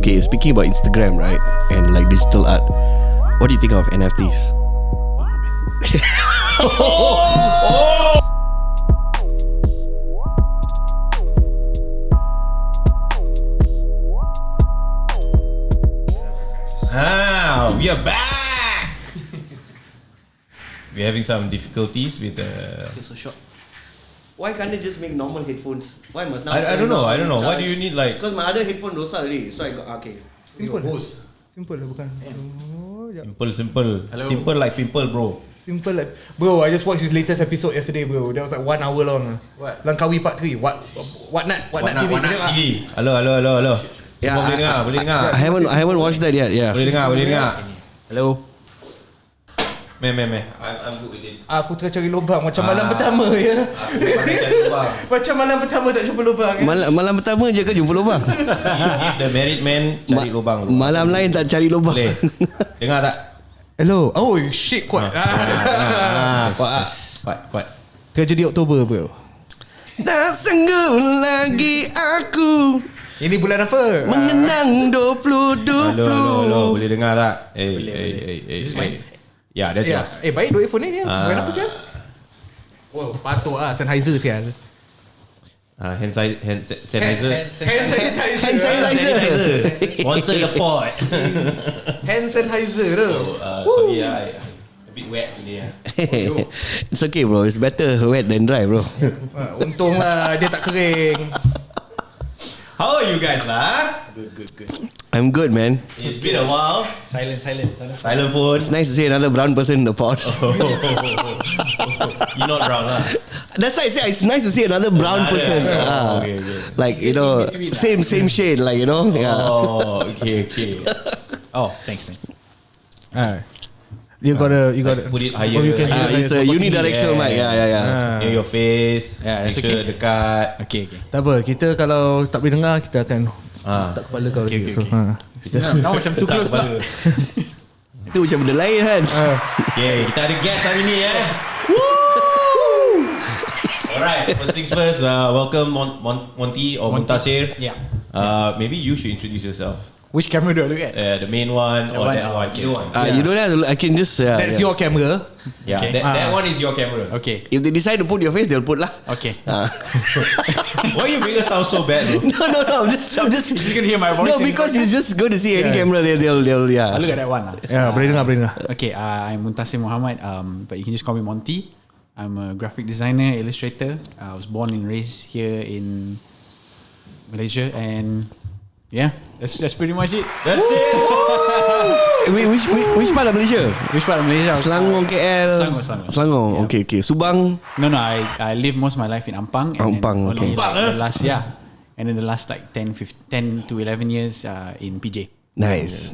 Okay, speaking about Instagram, right, and like digital art, what do you think of NFTs? We are back. We're having some difficulties with the. Okay, so short. Why can't they just make normal headphones? Why must now? I don't know. Why do you need like? Because my other headphone rosak already, so I got okay. Simple lah bukan. Simple. Simple like pimple, bro. Simple like bro. I just watched his latest episode yesterday, bro. That was like 1 hour long. What? Langkawi Part 3. What Nat TV. Hello. Yeah, boleh dengar. I haven't watched that yet. Yeah. Boleh dengar. Hello. I'm good with this. Aku tengah cari lubang macam malam pertama ya. Macam malam pertama tak jumpa lubang ya. Malam pertama je ke jumpa lubang? If the married man cari lubang. Malam lain tak cari lubang. Boleh. Dengar tak? Hello. Oh shit kuat. Kuat. Kerja di Oktober bro. Tak sanggup lagi aku. Ini bulan apa? Mengenang 2020. Hello. Boleh dengar tak? Yeah, that's yours. Baik dua earphone ni dia. Bukan apa sial? Oh, patut Sennheiser sial. Hand sanitizer. Hand sanitizer. Sponsor the pod. Hand sanitizer tu. Sorry, a bit wet today. It's okay bro. It's better wet than dry bro. Untunglah dia tak kering. How are you guys lah? Good. I'm good, man. It's been a while. Silent phone. It's nice to see another brown person in the pod. You're not brown lah. That's why I say it's nice to see another brown person. Okay. Like you know, same shade. Like you know. Oh, okay. Oh, thanks man. You gotta put it higher. It's a unidirectional mic. Yeah. Near your face. Yeah, make that's sure okay. dekat. Okay. Tak apa, kita kalau tak boleh dengar kita akan tak kepala kau lagi. Now macam too close pula. Itu macam benda lain kan. Okay, kita ada guest hari ni Alright, first things first, welcome Monty or Muntasir. Yeah. Maybe you should introduce yourself. Which camera do I look at? The main one or that one? Either one. You don't have to, I can just That's your camera. Yeah, Okay. that one is your camera. Okay. If they decide to put your face, they'll put lah. Okay. Why you make us sound so bad though? No, I'm just You're just gonna hear my voice. no, because you just go to see any camera, they'll I look at that one. Ya, boleh dengar. Okay, I'm Muntasir Muhammad, but you can just call me Monty. I'm a graphic designer, illustrator. I was born and raised here in Malaysia, and yeah, that's pretty much it. That's it. Which part of Malaysia? Which part of Malaysia? Selangor, KL. Selangor. Yeah. Okay. Subang. No, I lived most of my life in Ampang. And Ampang, then only okay. the last like 10 to 11 years in PJ. Nice.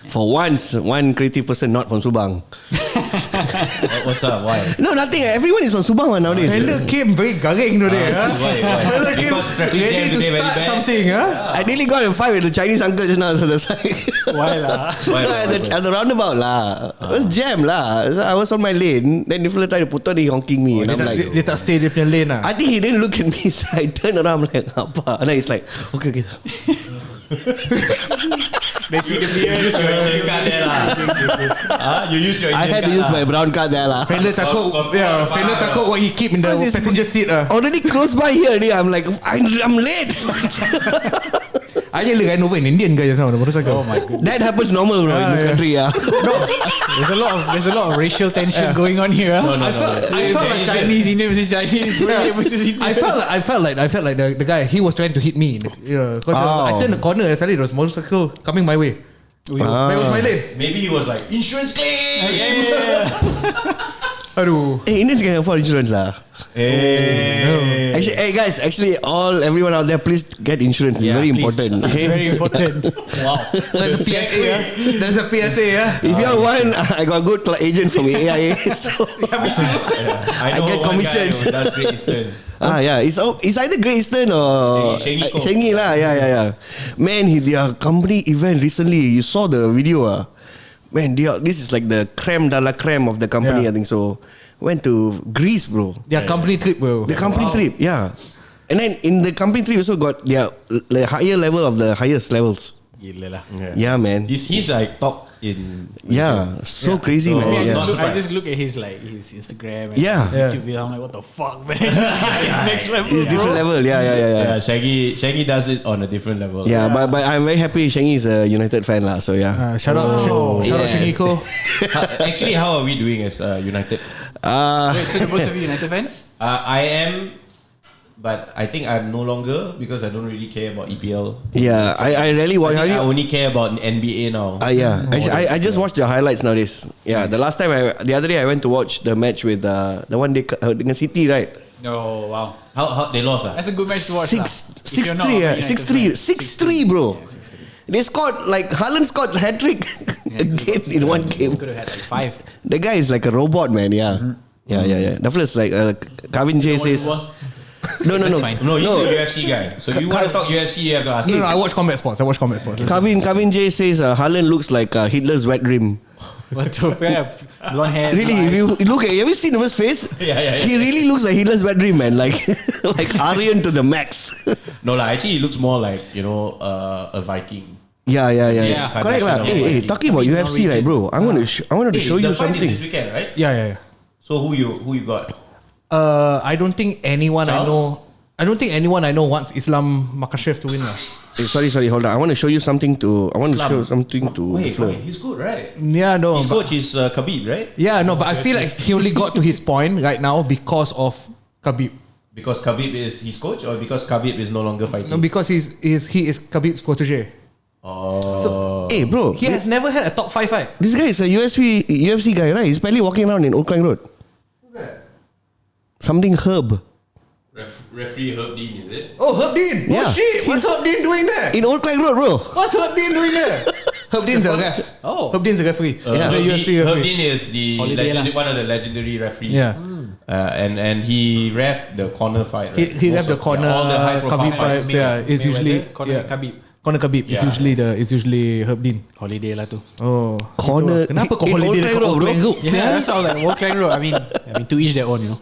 For once, one creative person not from Subang. What's up? Why? No, nothing. Everyone is from Subang nowadays. Fella came very garing today. Why? Fella came Because traffic jam ready to today very start bad. something. I nearly got in a fight with the Chinese uncle just now. So that's why. Why lah? At the roundabout lah. It was jam lah. So I was on my lane. Then the fella tried to put on, he honking me. And I'm like, Dia tak stay dia punya lane lah. I think he didn't look at me. So I turned around. I'm like, apa? And then he's like, okay. They see the beer. Use your Indian card there lah. You use your Indian I had to use my brown card there lah. Fella takut what he keep in the passenger seat lah. Already close by here. I'm like, I'm late. I nearly ran over an Indian guy just now. Oh my god. That happens normal bro in this country. There's a lot of racial tension going on here. No. I felt like Chinese, Indian versus Chinese. I felt like the guy, he was trying to hit me. Because I turned the corner and suddenly there was a motorcycle coming my way. But it was my lane. Maybe he was like insurance claim. Aduh. Indians can afford insurance lah. Actually, guys, everyone out there, please get insurance. It's very important. It's very important. Wow. There's a PSA. There's a PSA. If you are one, I got a good agent from AIA. So I get commission. That's Great Eastern. It's either Great Eastern or Shengi lah. Yeah. Man, their company event recently, you saw the video. Man, this is like the creme de la creme of the company. I think so. Went to Greece, bro. Their company trip, bro. The company trip, yeah. And then in the company trip also got their higher level of the highest levels. Gila lah. Yeah, man. He's like top in. So crazy, So, man. I just look at his Instagram and Yeah. his YouTube video. I'm like, what the fuck, man? This guy is next level. It's different level. Yeah. Shaggy does it on a different level. Yeah, but I'm very happy Shengi is a United fan lah. So yeah. Shout out Shengi Ko. Actually, how are we doing as United? Wait, so the both of you United fans? I am, but I think I'm no longer because I don't really care about EPL. Yeah, I really watch. I only care about NBA now. Yeah, I just watched the highlights nowadays. Yeah, the last time the other day I went to watch the match with the one day against City, right? Oh wow, How they lost? that's a good match to watch. 6-3, bro. They scored like Haaland scored hat-trick again in one game. Could have had like 5. The guy is like a robot, man. Yeah. The first like Kevin J says. No. No, he's a UFC guy. So you want to talk UFC, you have to ask him. No, I watch combat sports. Kevin J says Haaland looks like Hitler's wet dream. What the fuck? Blonde hair. Really, if you look at, have you seen his face? Yeah. He really looks like Hitler's wet dream, man. Like Aryan to the max. No, actually, he looks more like a Viking. Yeah. Correct lah. Hey, talking about UFC, right, bro? I wanted to show you the fight something. is this weekend, right? Yeah. So who you got? I don't think anyone Charles? I know wants Islam Makhachev to win lah. Hey, sorry, hold on. I want to show you something to. Wait, Flo. he's good, right? Yeah, no. His coach is Khabib, right? Yeah, no, but I feel like he only got to his point right now because of Khabib. Because Khabib is his coach, or because Khabib is no longer fighting? No, because he is Khabib's protege. Oh. Hey, bro. He has never had a top 5 fight. This guy is a UFC guy, right? He's barely walking around in Old Klang Road. Who's that? Something Herb. Referee Herb Dean, is it? Oh, Herb Dean. Yeah. Oh shit. What's Herb Dean doing there? In Old Klang Road, bro. What's Herb Dean doing there? Herb Dean's a ref. Oh. Herb Dean's a referee. Yeah. He's a UFC Herb referee. Dean is the one of the legendary referees. Yeah. And he ref the corner fight. Right? He left the corner all the high profile Khabib fights. Yeah, it's usually Corner Khabib. Corner Khabib. Yeah. It's usually Herb Dean. Holiday lah tu. Oh. Corner. Kenapa kau in holiday Old dekat Klang Road, Old bro? Klang Road? Yeah, that's all like Old Klang Road. I mean, to each their own, you know.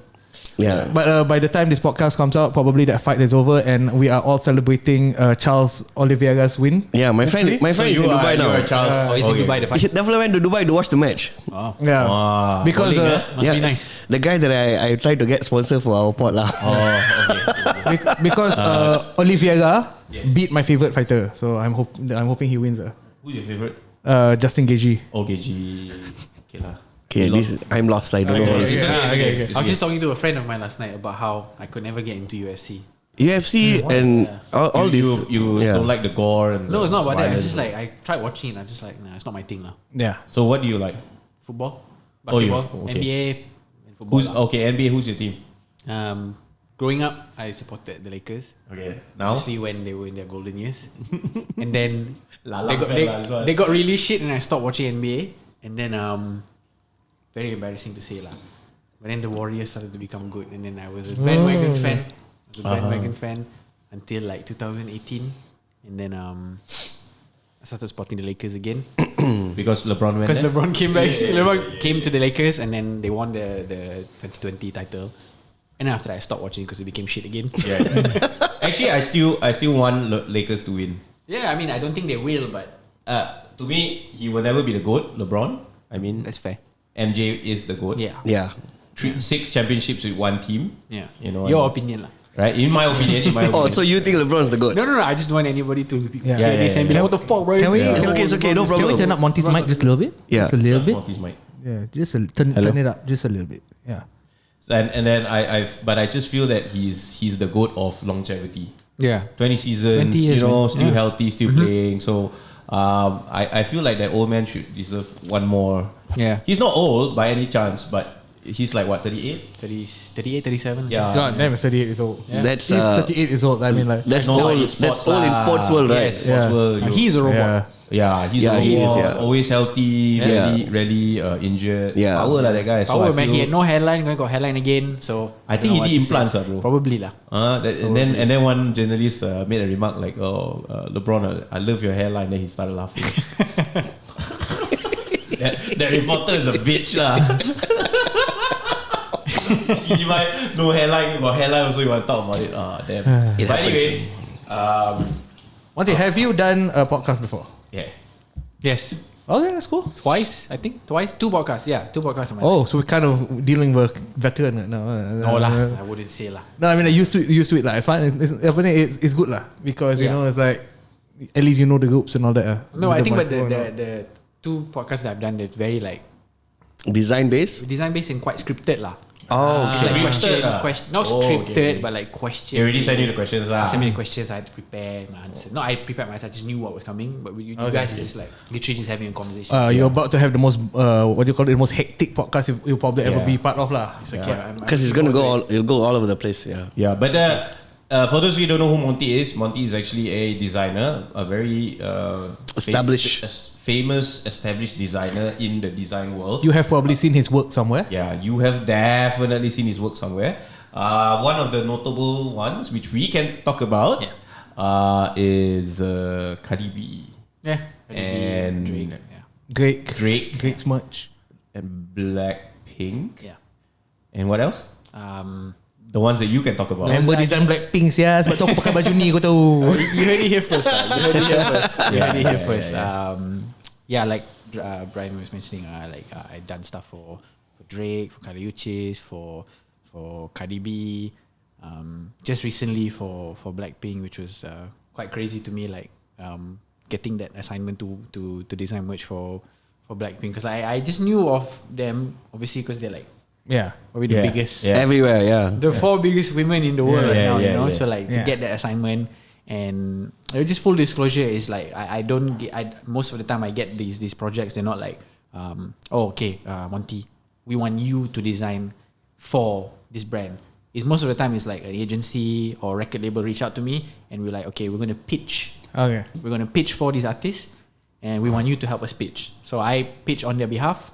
Yeah. But by the time this podcast comes out, probably that fight is over, and we are all celebrating Charles Oliveira's win. Yeah, my friend is in Dubai now. Charles. He's in Dubai the fight. He definitely went to Dubai to watch the match. Oh. Yeah, Wow. because Must be nice. The guy that I tried to get sponsor for our pod lah. because Oliveira beat my favorite fighter, so I'm hoping he wins. Who's your favorite? Justin Gaethje. Gaethje. Okay lah. Okay, I'm lost. I don't know. Okay. I was just talking to a friend of mine last night about how I could never get into UFC. UFC and all these. You don't like the gore and No, it's not about that. violence. It's just like I tried watching and I'm just like, nah, it's not my thing lah. Yeah. So what do you like? Football, Oh, you- basketball, okay. NBA, and football. lah. NBA? Who's your team? Growing up, I supported the Lakers. Okay. Now. Mostly when they were in their golden years, and then Lalang fella, this one. they got really shit, and I stopped watching NBA. And then very embarrassing to say lah. But then the Warriors started to become good, and then I was a bandwagon fan. Until like 2018, and then I started supporting the Lakers again Because LeBron went because there? LeBron came back. LeBron came to the Lakers, and then they won the 2020 title. And then after that, I stopped watching because it became shit again. Yeah. Actually, I still want Lakers to win. Yeah, I mean, I don't think they will, but To me, he will never be the GOAT, LeBron. I mean, that's fair. MJ is the GOAT. Yeah. Yeah. 6 championships with one team. Yeah. You know, Your opinion lah. right? In my opinion. Oh, so you think LeBron's the GOAT? No. I just don't want anybody to Yeah. hear this and be like, what the fuck, bro? Can we? It's okay, no Can we problem. turn up Monty's mic just a little bit? Yeah. Just a little bit. Monty's mic. Yeah, just turn it up just a little bit. Yeah. And then I just feel that he's the GOAT of longevity. Yeah. 20 seasons, 20 years, man. still Yeah. healthy, still playing. So I feel like that old man should deserve one more. Yeah. He's not old by any chance, but he's like what, 38? 38, 37. Yeah. God damn, it's 38 years old. Yeah. That's If 38 years old, I mean like. that's No, old. in sports That's old in lah. sports world, right? Yes, sports Yeah. world. He's a robot. Yeah. Yeah, he's Yeah, a he is, robot, yeah. always healthy, Yeah. rarely injured. Yeah. Power lah that guy. So Power, I man. feel, He had no hairline, going to got hairline again. So I think he don't know did what to implants, say. bro. Probably lah. And then one journalist made a remark like, "Oh, LeBron, I love your hairline." Then he started laughing. that reporter is a bitch lah. He no hairline, got hairline also. You want to talk about it? Ah, damn. But anyways, Monty, have you done a podcast before? Yeah. Yes. Okay, that's cool. Twice, I think. Twice. 2 podcasts. Yeah, 2 podcasts. Oh, so we're kind of dealing with veteran. No lah, I wouldn't say lah. No, I mean, I used to it lah. It's fine. It's good lah because you Yeah. know it's like at least you know the groups and all that. No, I think but the 2 podcasts that I've done, they're very like Design based. and quite scripted lah. Oh, It's like Scripted question, not Oh, scripted, okay. but like question. They already sent you the questions lah. Send me the questions. I had to prepare my answer. No, I prepared myself. I just knew what was coming. But you guys is just like literally just having a conversation. You're about to have the most what do you call it, the most hectic podcast you'll probably ever be part of lah. It's okay. because it's gonna it'll go all over the place. Yeah. Yeah, but for those of you who don't know who Monty is actually a designer, a very famous established designer in the design world. You have probably seen his work somewhere. Yeah, you have definitely seen his work somewhere. One of the notable ones, which we can talk about, is Cardi B. Yeah. And Drake. Drake's much. And Blackpink. Yeah. And what else? The ones that you can talk about. Member design Blackpink ya. Sebab tu aku pakai baju ni, kau tahu. You heard it here first. Yeah, like Bryan was mentioning, I done stuff for Drake, for Kali Uchis, for Cardi B, just recently for Blackpink, which was quite crazy to me, like getting that assignment to design merch for Blackpink, because I just knew of them obviously because they're like probably the biggest Everywhere. Yeah. the 4 biggest women in the world right now, you know. Yeah. So like to get that assignment, and just full disclosure is like I don't get, most of the time I get these projects, they're not like Monty, we want you to design for this brand. It's most of the time it's like an agency or record label reach out to me and we're like, okay, we're going to pitch. Okay. We're going to pitch for these artists and we want you to help us pitch. So I pitch on their behalf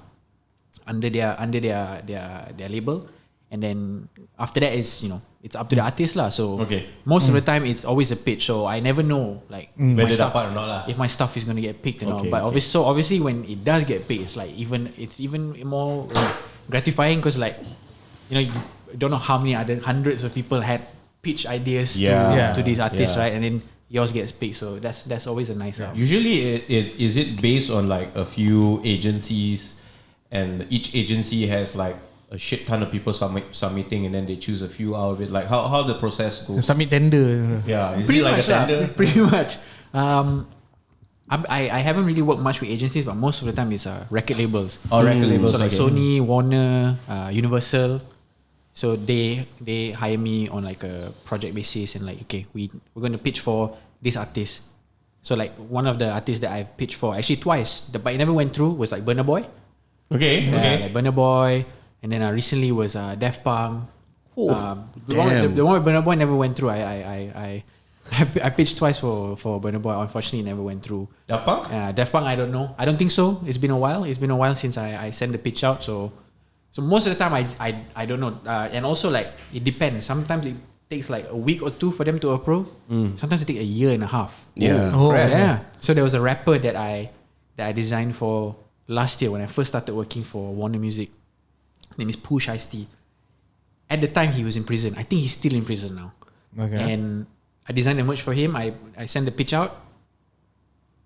under their label, and then after that is, you know, it's up to the artist lah. So most of the time it's always a pitch. So I never know like whether dapat or not lah. If my stuff is going to get picked or not. But obviously when it does get picked, it's like even more gratifying because like, you know, you don't know how many other hundreds of people had pitch ideas to these artists, right? And then yours gets picked. So that's always a nice. Usually, is it based on like a few agencies, and each agency has like a shit ton of people submitting, and then they choose a few out of it. Like how the process goes. Submit tender. Yeah, is pretty it like much a tender? Pretty much. I haven't really worked much with agencies, but most of the time it's record labels. Record labels. So like Sony, Warner, Universal. So they hire me on like a project basis and like, okay, we're going to pitch for this artist. So like one of the artists that I've pitched for, actually twice, but it never went through, was like Burna Boy. Okay. Like Burna Boy, and then recently was Daft Punk. The one with Burna Boy never went through. I pitched twice for Burna Boy. Unfortunately, it never went through. Daft Punk? Daft Punk, I don't know. I don't think so. It's been a while. It's been a while since I sent the pitch out. So most of the time I don't know. And also like it depends. Sometimes it takes like a week or 2 for them to approve. Sometimes it takes a year and a half. Yeah. So there was a rapper that I designed for last year when I first started working for Warner Music. His name is Push Ice-T. At the time he was in prison. I think he's still in prison now. Okay. And I designed a merch for him. I sent the pitch out.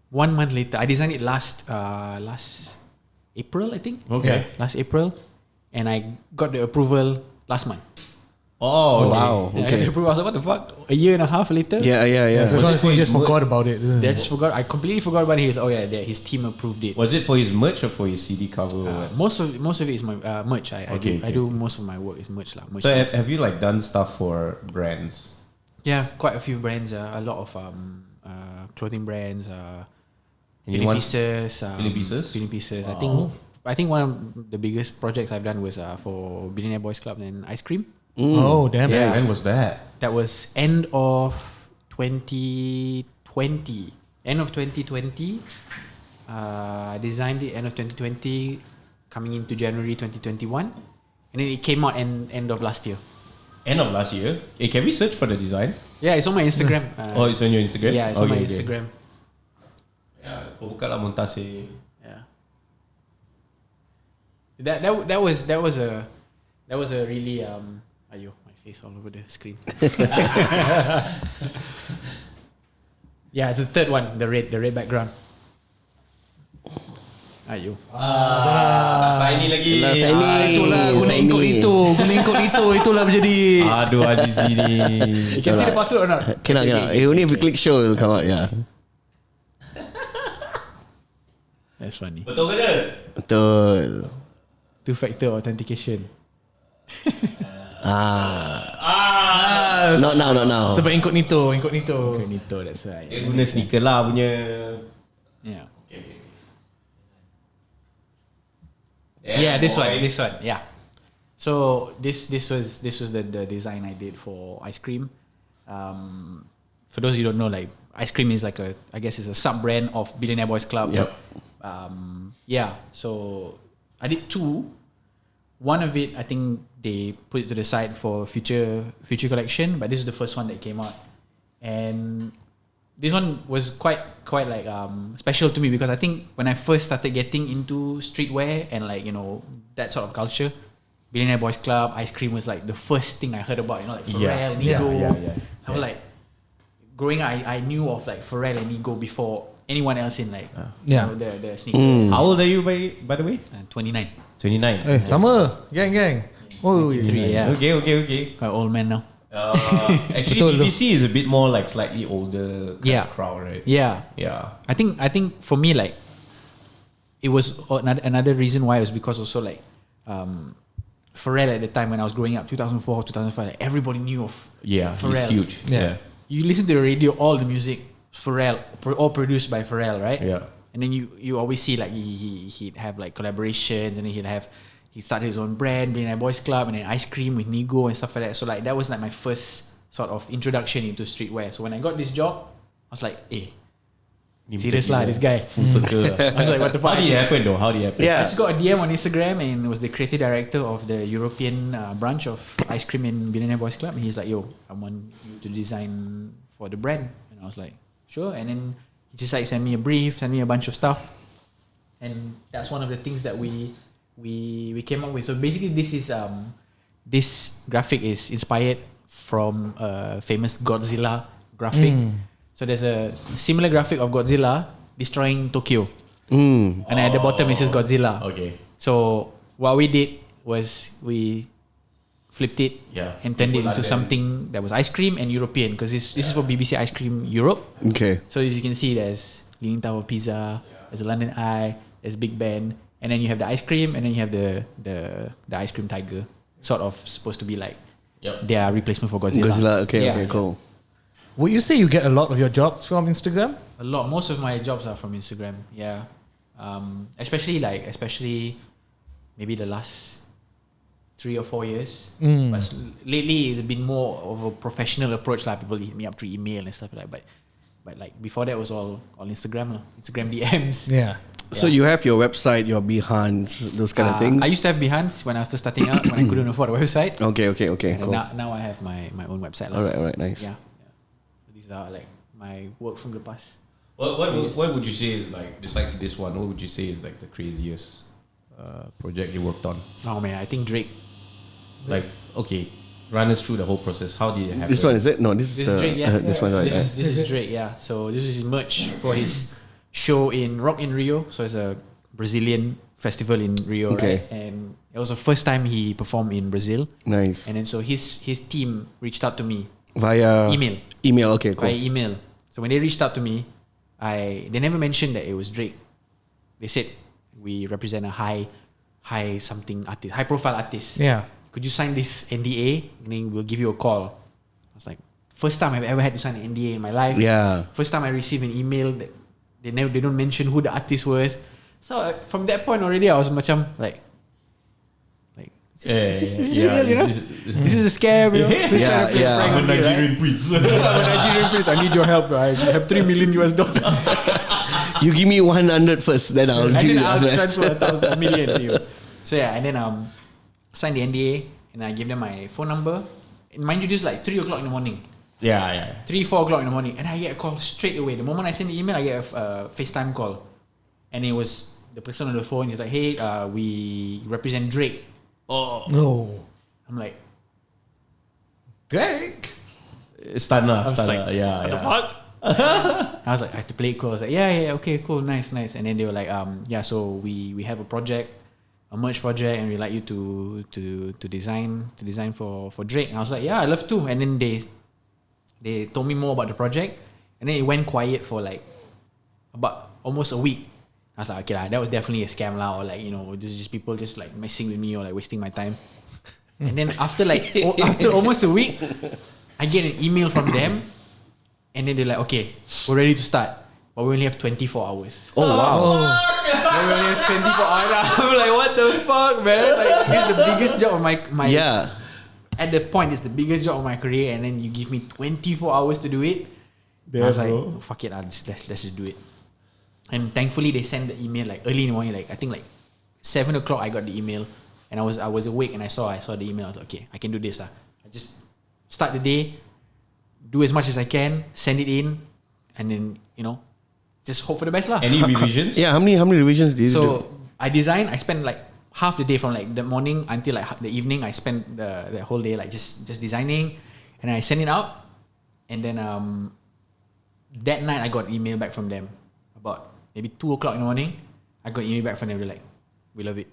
1 month later, I designed it last April, I think. Okay. Last April, and I got the approval last month. Oh, okay. Wow. Yeah, I got the approval. I was like, what the fuck? A year and a half later. Yeah. So Was it it's for not his just forgot about it. They just forgot. I completely forgot about it. His team approved it. Was it for his merch or for his CD cover? or what? Most of it is my merch. I do most of my work is merch lah. So have you like done stuff for brands? Yeah, quite a few brands. A lot of clothing brands. Feeling pieces. Feeling pieces. I think one of the biggest projects I've done was for Billionaire Boys Club and Ice Cream. Oh damn! Yeah, when was that? That was end of 2020. End of 2020. I designed it end of 2020, coming into January 2021, and then it came out end of last year. End of last year. Hey, can we search for the design? Yeah, it's on my Instagram. It's on your Instagram? Yeah, it's on my Instagram. Yeah, buka lah Muntasir. Yeah. That was a really ayo, my face all over the screen. Yeah, it's the third one, the red background. Ayo. Tak sign lagi. Itulah guna ikut itu. Itulah menjadi. Aduh Azizi ni. You can see the password or not? Cannot. Only if you click show it'll come out. Yeah. That's funny. Betul ke dia? Betul. Two-factor authentication. Not now. Sebab incognito. Incognito, that's right. Dia guna SneakerLAH punya. Yeah. Okay. Yeah, this one. Yeah. So this was the design I did for ice cream. For those you don't know, like ice cream is like I guess it's a sub brand of Billionaire Boys Club. Yep. Yeah. So I did 2. One of it, I think they put it to the side for future collection, but this is the first one that came out, and this one was quite like special to me because I think when I first started getting into streetwear and like that sort of culture, Billionaire Boys Club, ice cream was like the first thing I heard about. Like Pharrell, Nigo. I was like, growing up, I knew of like Pharrell and Nigo before anyone else in like the sneaker. How old are you by the way? 29. 29. Sama. Gang. Oh, 3, yeah. Okay. Quite old man now. Actually, BBC is a bit more like slightly older kind of crowd, right? Yeah. I think for me, like, it was another reason why it was because also like Pharrell at the time when I was growing up, 2004, 2005, like, everybody knew of Pharrell. He's huge. Yeah. You listen to the radio, all the music, Pharrell, all produced by Pharrell, right? Yeah. And then you always see like he'd have like collaborations, and then he started his own brand, Billionaire Boys Club, and then ice cream with Nigo and stuff like that. So like that was like my first sort of introduction into streetwear. So when I got this job, I was like, serious lah, this guy. Full circle. I was like, what the fuck? How did it happen? I just got a DM on Instagram, and it was the creative director of the European branch of ice cream in Billionaire Boys Club. And he's like, yo, I want you to design for the brand. And I was like, sure. And then he just like sent me a brief, sent me a bunch of stuff. And that's one of the things that we came up with. So basically this graphic is inspired from a famous Godzilla graphic. So there's a similar graphic of Godzilla destroying Tokyo. And at the bottom it says Godzilla. Okay. So what we did was we flipped it and turned it into something that was ice cream and European, because this is for BBC Ice Cream Europe. Okay. So as you can see, there's Leaning Tower Pizza, there's a London Eye, there's Big Ben, and then you have the ice cream, and then you have the ice cream tiger, sort of supposed to be like their replacement for Godzilla. Okay, cool. Would you say you get a lot of your jobs from Instagram? A lot. Most of my jobs are from Instagram. Yeah. Especially maybe the last 3 or 4 years. But lately it's been more of a professional approach. Like people hit me up through email and stuff like that. But like before that was all Instagram lah. Instagram DMs. Yeah. So you have your website, your Behance, those kind of things? I used to have Behance when I was first starting out, when I couldn't afford a website. Okay, And cool. now I have my own website. Alright, nice. Yeah. So these are like my work from the past. What would you say is like, besides this one, what would you say is like the craziest project you worked on? Oh man, I think Drake. Like, okay, run us through the whole process. How did it happen? This one is it? No, this is Drake, yeah. this one, right? This is Drake, yeah. So this is his merch for his show in Rock in Rio. So it's a Brazilian festival in Rio, Okay. right? And it was the first time he performed in Brazil. Nice. And then so his team reached out to me Via email. Okay, cool. Via email. So when they reached out to me, they never mentioned that it was Drake. They said we represent a high something artist, high profile artist. Yeah. Could you sign this NDA and then we'll give you a call? I was like, first time I've ever had to sign an NDA in my life. Yeah. First time I received an email that they don't mention who the artist was. So from that point already I was macam like is this real, you know? This is a scam, you know? I'm a Nigerian prince. I'm a Nigerian prince. I need your help. I have $3 million. You give me 100 first, then I'll give you I'll the rest. transfer $1 million to you. So yeah, and then signed the NDA, and I gave them my phone number. And mind you, this is like 3 o'clock in the morning. Yeah. 3-4 o'clock in the morning, and I get a call straight away. The moment I send the email, I get a FaceTime call, and it was the person on the phone. He's like, "Hey, we represent Drake." Oh no! I'm like, Drake. Stun lah. I was like, Yeah. what the fuck? I was like, I had to play it cool. I was like, yeah, okay, cool, nice. And then they were like, so we have a project, a merch project, and we like you to design for Drake. And I was like, yeah, I love to. And then they told me more about the project, and then it went quiet for like about almost a week. I was like, okay, that was definitely a scam lah, or like, you know, this is just people just like messing with me or like wasting my time. And then after almost a week, I get an email from them, and then they're like, okay, we're ready to start, but we only have 24 hours. Oh wow. We only have 24 hours. I'm like, what the fuck, man? Like, this is the biggest job of my Yeah. At the point, it's the biggest job of my career, and then you give me 24 hours to do it. I was like, fuck it, let's just do it. And thankfully, they sent the email like early in the morning, like I think like 7 o'clock. I got the email, and I was awake, and I saw the email. I was like, okay, I can do this. I just start the day, do as much as I can, send it in, and then, you know, just hope for the best lah. Any revisions? Yeah, how many revisions did you do? So I designed. I spent like half the day from like the morning until like the evening. I spent the whole day like just designing, and I sent it out. And then that night I got email back from them about maybe 2 o'clock in the morning. I got email back from them. They're like, we love it.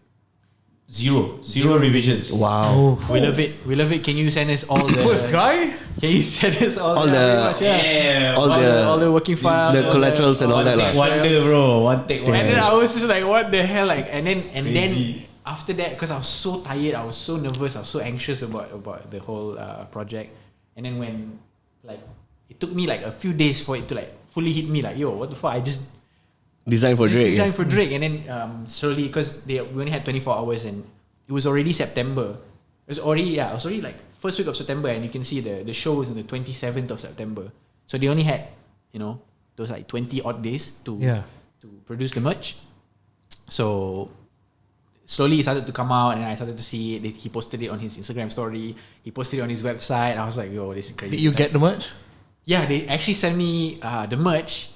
Zero revisions. Wow. We love it. Can you send us all the First try? Can you send us all the all the working files, the collaterals and all that lah. Wonder, bro. One take one. And then I was just like, what the hell? Like, and then after that, because I was so tired, I was so nervous, I was so anxious about the whole project. And then when like it took me like a few days for it to like fully hit me, like, yo, what the fuck? I just Design for Drake. And then slowly, because we only had 24 hours, and it was already September. It was already like first week of September, and you can see the show was on the 27th of September. So they only had, you know, those like 20 odd days to produce the merch. So slowly it started to come out, and I started to see it. He posted it on his Instagram story. He posted it on his website. I was like, yo, this is crazy. Did you get the merch? Yeah, they actually sent me the merch.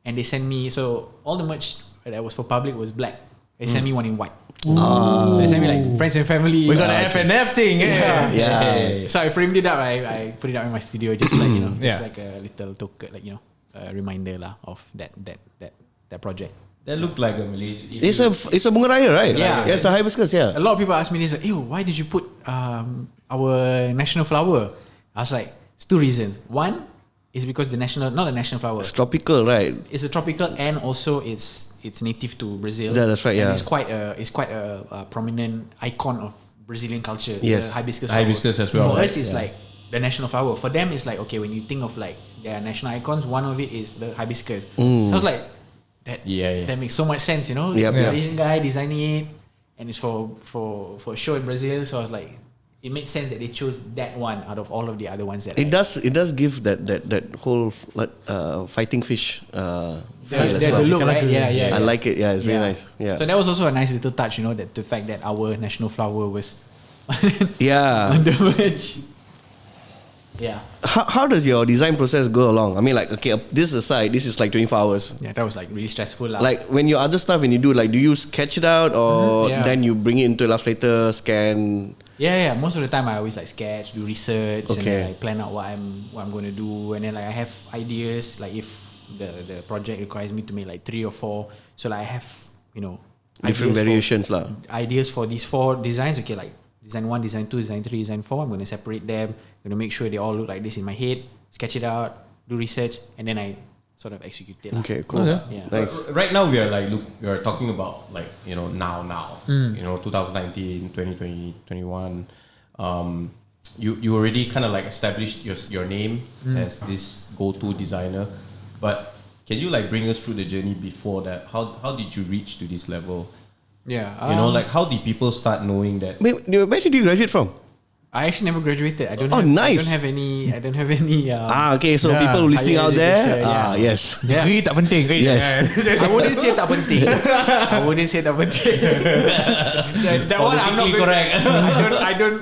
And they sent me, so all the merch that was for public was black. They sent me one in white. So they sent me like friends and family. We got an FNF thing. Yeah. So I framed it up. I put it up in my studio, just like, you know, just like a little token, like, you know, a reminder lah of that project. That looks like a Malaysian. It's a bunga raya, right? Yeah. It's a hibiscus. Yeah. A lot of people ask me this, like, ew, why did you put our national flower? I was like, it's two reasons. One is because not the national flower. It's tropical, right? It's a tropical, and also it's native to Brazil. Yeah, that's right. Yeah, and it's quite a prominent icon of Brazilian culture. Yes, the hibiscus. Hibiscus as well. For us, it's like the national flower. For them, it's like, okay, when you think of like their national icons, one of it is the hibiscus. So I was like, that makes so much sense, you know. Yep. The Asian guy designing it, and it's for a show in Brazil. So I was like, it made sense that they chose that one out of all of the other ones that it does give that whole fighting fish feel as well. the look, right? Yeah. I like it. Yeah, it's really nice. Yeah. So that was also a nice little touch, you know, that the fact that our national flower was Yeah. on the merch. Yeah. How does your design process go along? I mean, like, okay, this aside, this is like 24 hours. Yeah, that was like really stressful. Like when your other stuff, when you do, like, do you sketch it out or then you bring it into Illustrator, scan? Yeah. Most of the time I always like sketch, do research, and Okay. then like plan out what I'm going to do, and then like I have ideas, like if the project requires me to make like 3 or 4, so like I have, you know, Different variations lah. Ideas for these 4 designs. Okay, like design 1, design 2, design 3, design 4. I'm going to separate them. I'm going to make sure they all look like this in my head. Sketch it out, do research, and then I sort of execute it. Okay, cool. Okay. Yeah. Nice. Right now we are talking about like, you know, now, you know, 2019, 2020, 21. You already kind of like established your name as this go-to designer, but can you like bring us through the journey before that? How did you reach to this level? Yeah. You know, like how did people start knowing that? Wait, where did you graduate from? I actually never graduated. I don't. Nice. I don't have any. Okay, so people listening higher out there, education, yes. Degree tak penting. Yes. I wouldn't say tak penting. That one I'm not correct.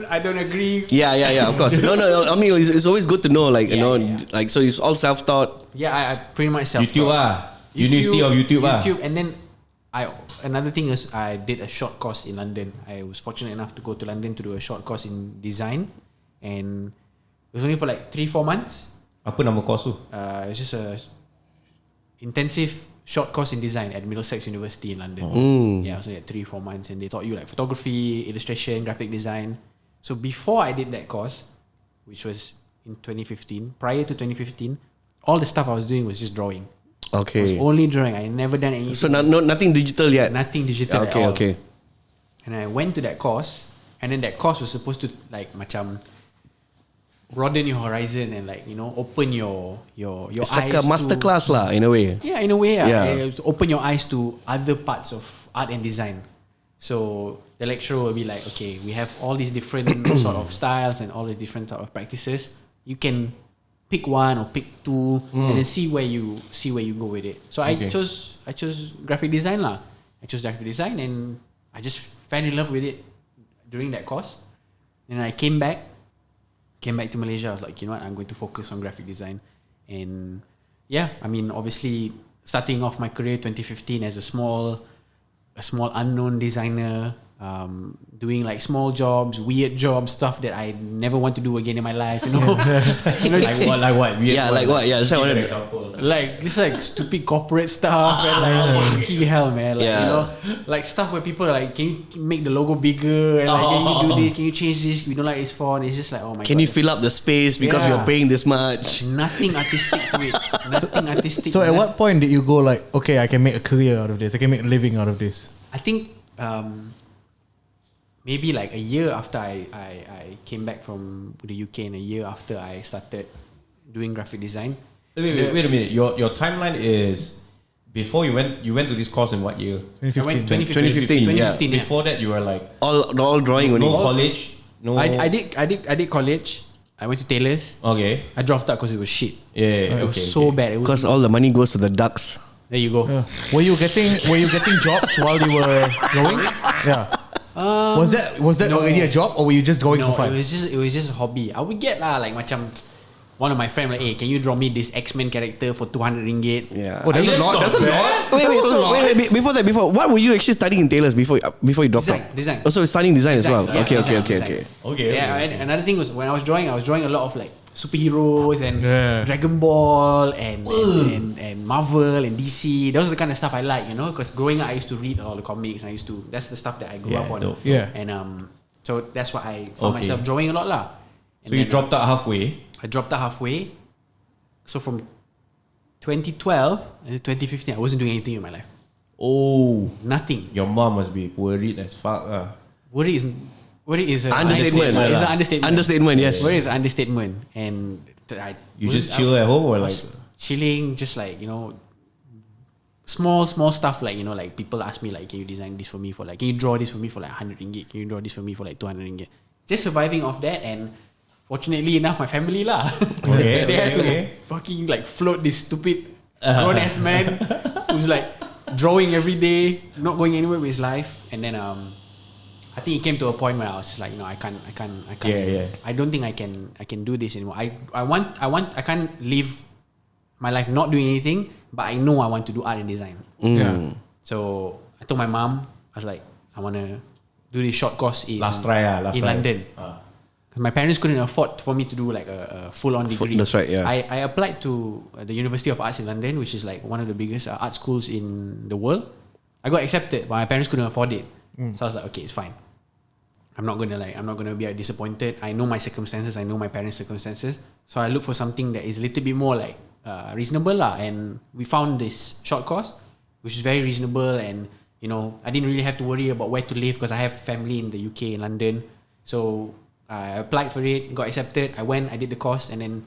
I don't agree. Yeah, of course. No. I mean, it's always good to know, like, you know, like, so it's all self-taught. Yeah, I pretty much self-taught. YouTube University of YouTube and then another thing is I did a short course in London. I was fortunate enough to go to London to do a short course in design, and it was only for like 3-4 months. Apa nama course tu? It's just a intensive short course in design at Middlesex University in London. Yeah, so 3-4 months, and they taught you like photography, illustration, graphic design. So before I did that course, which was in 2015, prior to 2015, all the stuff I was doing was just drawing. Okay. It was only drawing. I never done anything. So nothing digital yet. Nothing digital at all. Okay. And I went to that course, and then that course was supposed to like macam broaden your horizon and like, you know, open your It's eyes. like a masterclass lah, in a way. Yeah, in a way. Yeah. Open your eyes to other parts of art and design. So the lecturer will be like, okay, we have all these different sort of styles and all the different sort of practices. You can pick one or pick two and then see where you go with it. So I chose graphic design lah. I chose graphic design and I just fell in love with it during that course. And I came back to Malaysia. I was like, you know what, I'm going to focus on graphic design. And yeah, I mean, obviously starting off my career 2015 as a small unknown designer, doing like small jobs, weird jobs, stuff that I never want to do again in my life, you know. You know, like what? Weird Yeah, like what? Yeah, that's what I wanted. example. like just like stupid corporate stuff and like fucking hell, man. Like, Yeah. you know, like stuff where people are like, can you make the logo bigger? And like, can you do this? Can you change this? We don't like this font. It's just like, oh my Can god. you fill up the space because Yeah. you're paying this much? Nothing artistic to it. Nothing artistic. So at man. what point did you go like, okay, I can make a career out of this. I can make a living out of this. I think maybe like a year after I came back from the UK and a year after I started doing graphic design. Wait a minute. Your timeline is before you went to this course in what year? 2015. I went 2015, yeah. 2015, yeah. Before that, you were like All drawing only. no college. No. I did college. I went to Taylor's. Okay. I dropped out because it was shit. Yeah. It was okay. so bad. It was, Because all the money goes to the ducks. there you go. Yeah. Were you getting jobs while you were going? Yeah. Was that no. already a job, or were you just going No, for fun? it was just a hobby. I would get like macam one of my friends like, hey, can you draw me this X-Men character for 200 ringgit? Yeah. Oh, that's a lot. That's a lot. Wait, before what were you actually studying in Taylor's before you dropped out? Design. Also studying design as well. Yeah, Okay. design. Okay. Yeah, and another thing was when I was drawing a lot of like superheroes and Yeah. Dragon Ball and Marvel and DC. Those are the kind of stuff I like, you know, because growing up I used to read all the comics. That's the stuff that I grew up on. dope. Yeah. And so that's why I found Okay. myself drawing a lot lah. And So you then, dropped out halfway. I dropped out halfway. So from 2012 and 2015, I wasn't doing anything in my life. Oh, Nothing. your mom must be worried as fuck. Worry is an Understatement. It's an understatement. Understatement, yes. Worry is an understatement. And You just chill at home or I like? was chilling, just like, you know, small stuff, like, you know, like people ask me like, can you design this for me for like, can you draw this for me for like 100 ringgit? Can you draw this for me for like 200 ringgit? Just surviving off that, and fortunately enough, my family lah. Okay, they had to okay. fucking like float this stupid grown ass man who's like drawing every day, not going anywhere with his life. And then I think it came to a point where I was just like, you know, I can't. Yeah. I don't think I can do this anymore. I can't live my life not doing anything, but I know I want to do art and design. Yeah. So I told my mom, I was like, I want to do this short course in London. My parents couldn't afford for me to do like a full-on degree. That's right, yeah. I applied to the University of Arts in London, which is like one of the biggest art schools in the world. I got accepted, but my parents couldn't afford it. So I was like, okay, it's fine. I'm not gonna be disappointed. I know my circumstances. I know my parents' circumstances. So I look for something that is a little bit more like reasonable lah. And we found this short course, which is very reasonable. And you know, I didn't really have to worry about where to live because I have family in the UK, in London. So I applied for it, got accepted. I went, I did the course, and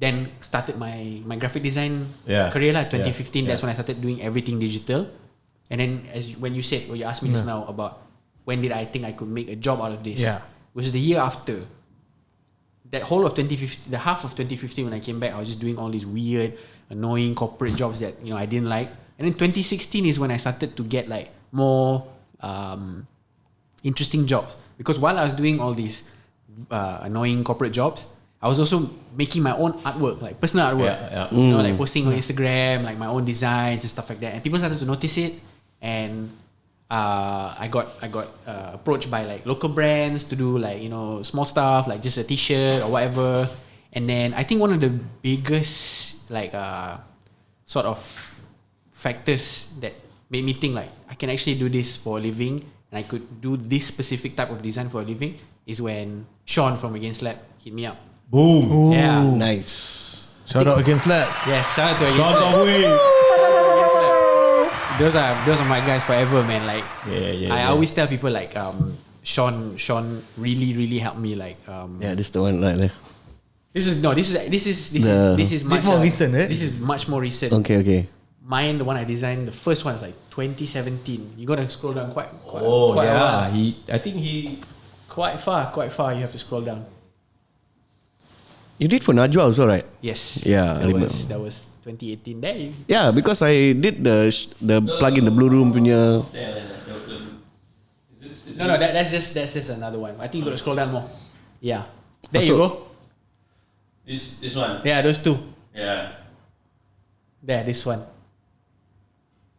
then started my graphic design career lah. 2015. That's when I started doing everything digital. And then when you asked me just now about when did I think I could make a job out of this, which is the year after. That whole of 2015, the half of 2015 when I came back, I was just doing all these weird, annoying corporate jobs that, you know, I didn't like. And then 2016 is when I started to get like more interesting jobs, because while I was doing all these annoying corporate jobs, I was also making my own artwork, like personal artwork. You know, like posting on Instagram, like my own designs and stuff like that. And people started to notice it, and I got approached by like local brands to do like, you know, small stuff like just a t-shirt or whatever. And then I think one of the biggest like sort of factors that made me think like I can actually do this for a living and I could do this specific type of design for a living is when Sean from Against Lab hit me up. Boom. Ooh. Yeah. Nice. Shout out Against Lab. Yes, shout out to Against Sean Lab. Those are my guys forever, man. Like I always tell people like Sean really helped me like Yeah, this is the one right there. This is much more recent, eh? This is much more recent. Okay. Mine, the one I designed, the first one is like 2017. You gotta scroll down quite Oh quite a yeah, while. I think he. Quite far. You have to scroll down. You did for Najwa also, right? Yes. Yeah, I remember. That was 2018. There you. Yeah, because I did the plug in the blue room punya. No, that's just another one. I think you gotta scroll down more. Yeah. There you go. This one. Yeah, those two. Yeah. There, this one.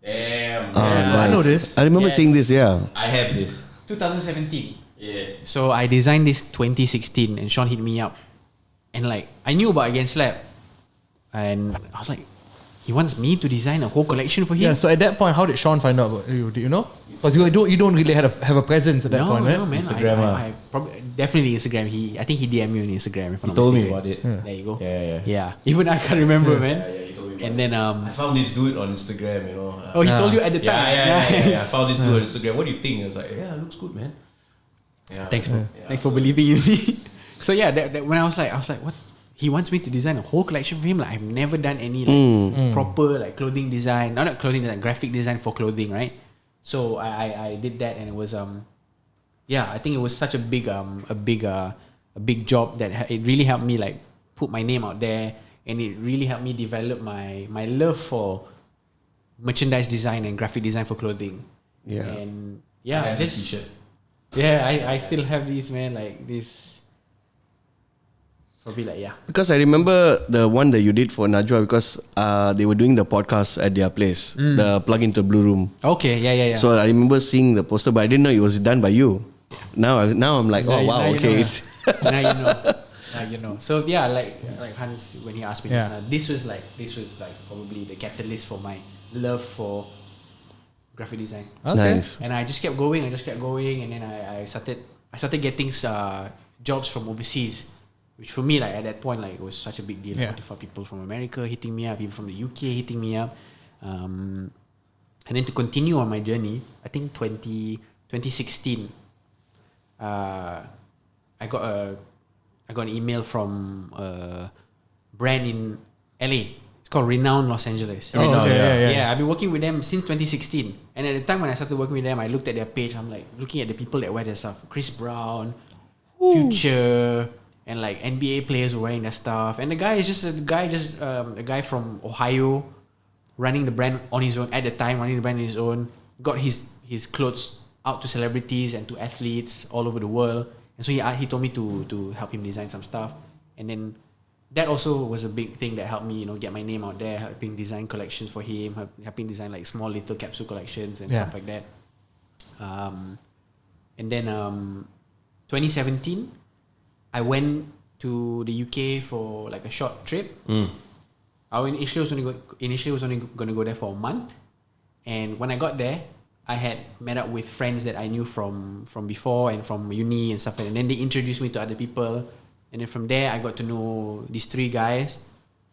Damn. I know this. I remember Yes. seeing this. Yeah. I have this. 2017. Yeah. So I designed this 2016 and Sean hit me up. And like I knew about Against Lab. And I was like, he wants me to design a whole collection for him? Yeah, so at that point, how did Sean find out about you? Did you know? Because you don't really have a presence at that point, right? No, man. Instagram, I probably definitely Instagram. I think he DM'd me on Instagram. If I'm He not told me mistaken. about it. There you go. Yeah. Even I can't remember, man. Yeah, he told me about And then I found this dude on Instagram, you know. oh, he told you at the time. Yeah. I Nice. found this dude on Instagram. What do you think? I was like, yeah, it looks good, man. Yeah. Thanks, man. Yeah. Thanks for believing in me. So yeah, that when I was like, what? He wants me to design a whole collection for him. Like I've never done any like proper like clothing design, not clothing design, graphic design for clothing, right? So I did that, and it was I think it was such a big job that it really helped me like put my name out there, and it really helped me develop my love for merchandise design and graphic design for clothing. Yeah. And I have this t-shirt. yeah, I still have these, man, like this. Probably like, yeah. Because I remember the one that you did for Najwa because they were doing the podcast at their place, the plug into blue room. Okay, yeah. So I remember seeing the poster, but I didn't know it was done by you. Now I'm like, oh wow, okay. Now you know. Now you know. So yeah, like Hans, when he asked me this was like probably the catalyst for my love for graphic design. Okay. Nice. And I just kept going, and then I started getting jobs from overseas, which for me, like at that point, like it was such a big deal. Yeah. 45 people from America hitting me up, people from the UK hitting me up, and then to continue on my journey, I think 2016, I got an email from a brand in LA. It's called Renowned Los Angeles. Oh, okay, yeah. I've been working with them since 2016. And at the time when I started working with them, I looked at their page. I'm like looking at the people that wear their stuff. Chris Brown, Future, and like NBA players were wearing their stuff. And the guy is just a guy from Ohio, running the brand on his own at the time, running the brand on his own. Got his clothes out to celebrities and to athletes all over the world. And so he told me to help him design some stuff. And then that also was a big thing that helped me, get my name out there, helping design collections for him, helping design like small little capsule collections and stuff like that. And then 2017, I went to the UK for like a short trip. I initially was only going to go there for a month. And when I got there, I had met up with friends that I knew from before and from uni and stuff like that. And then they introduced me to other people. And then from there, I got to know these three guys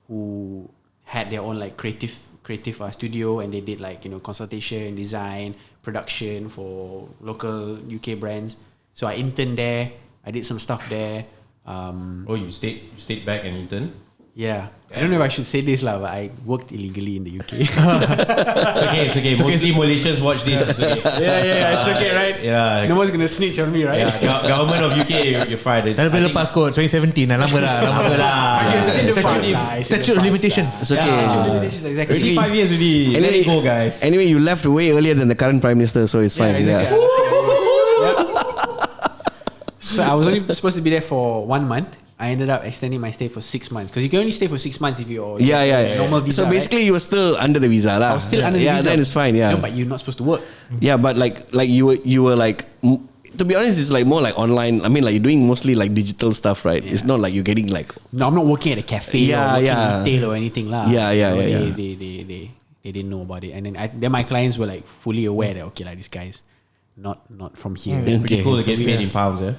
who had their own like creative studio, and they did like consultation, design, production for local UK brands. So I interned there. I did some stuff there. You stayed back and interned? Yeah. I don't know if I should say this but I worked illegally in the UK. It's okay. Mostly Malaysians watch this. It's okay. Yeah. It's okay, right? Yeah. No one's gonna snitch on me, right? Yeah, government of UK, you're fried. Dah boleh lepas kot 2017 dah lama dah. Statute of limitations. It's okay. Exactly. Already 5 years already. Let it go, guys. Anyway, you left way earlier than the current Prime Minister, so it's fine. Exactly. So I was only supposed to be there for 1 month. I ended up extending my stay for 6 months because you can only stay for 6 months if you're normal visa. So basically, you were still under the visa, I lah. was still under the visa. Yeah, then it's fine. Yeah. No, but you're not supposed to work. Yeah, but like you were like to be honest, it's like more like online. I mean, like you're doing mostly like digital stuff, right? Yeah. It's not like you're getting like. No, I'm not working at a cafe or working retail or anything lah. Yeah. They didn't know about it, and then my clients were like fully aware that okay, like this guy's not from here. Pretty cool to get paid in pounds, eh?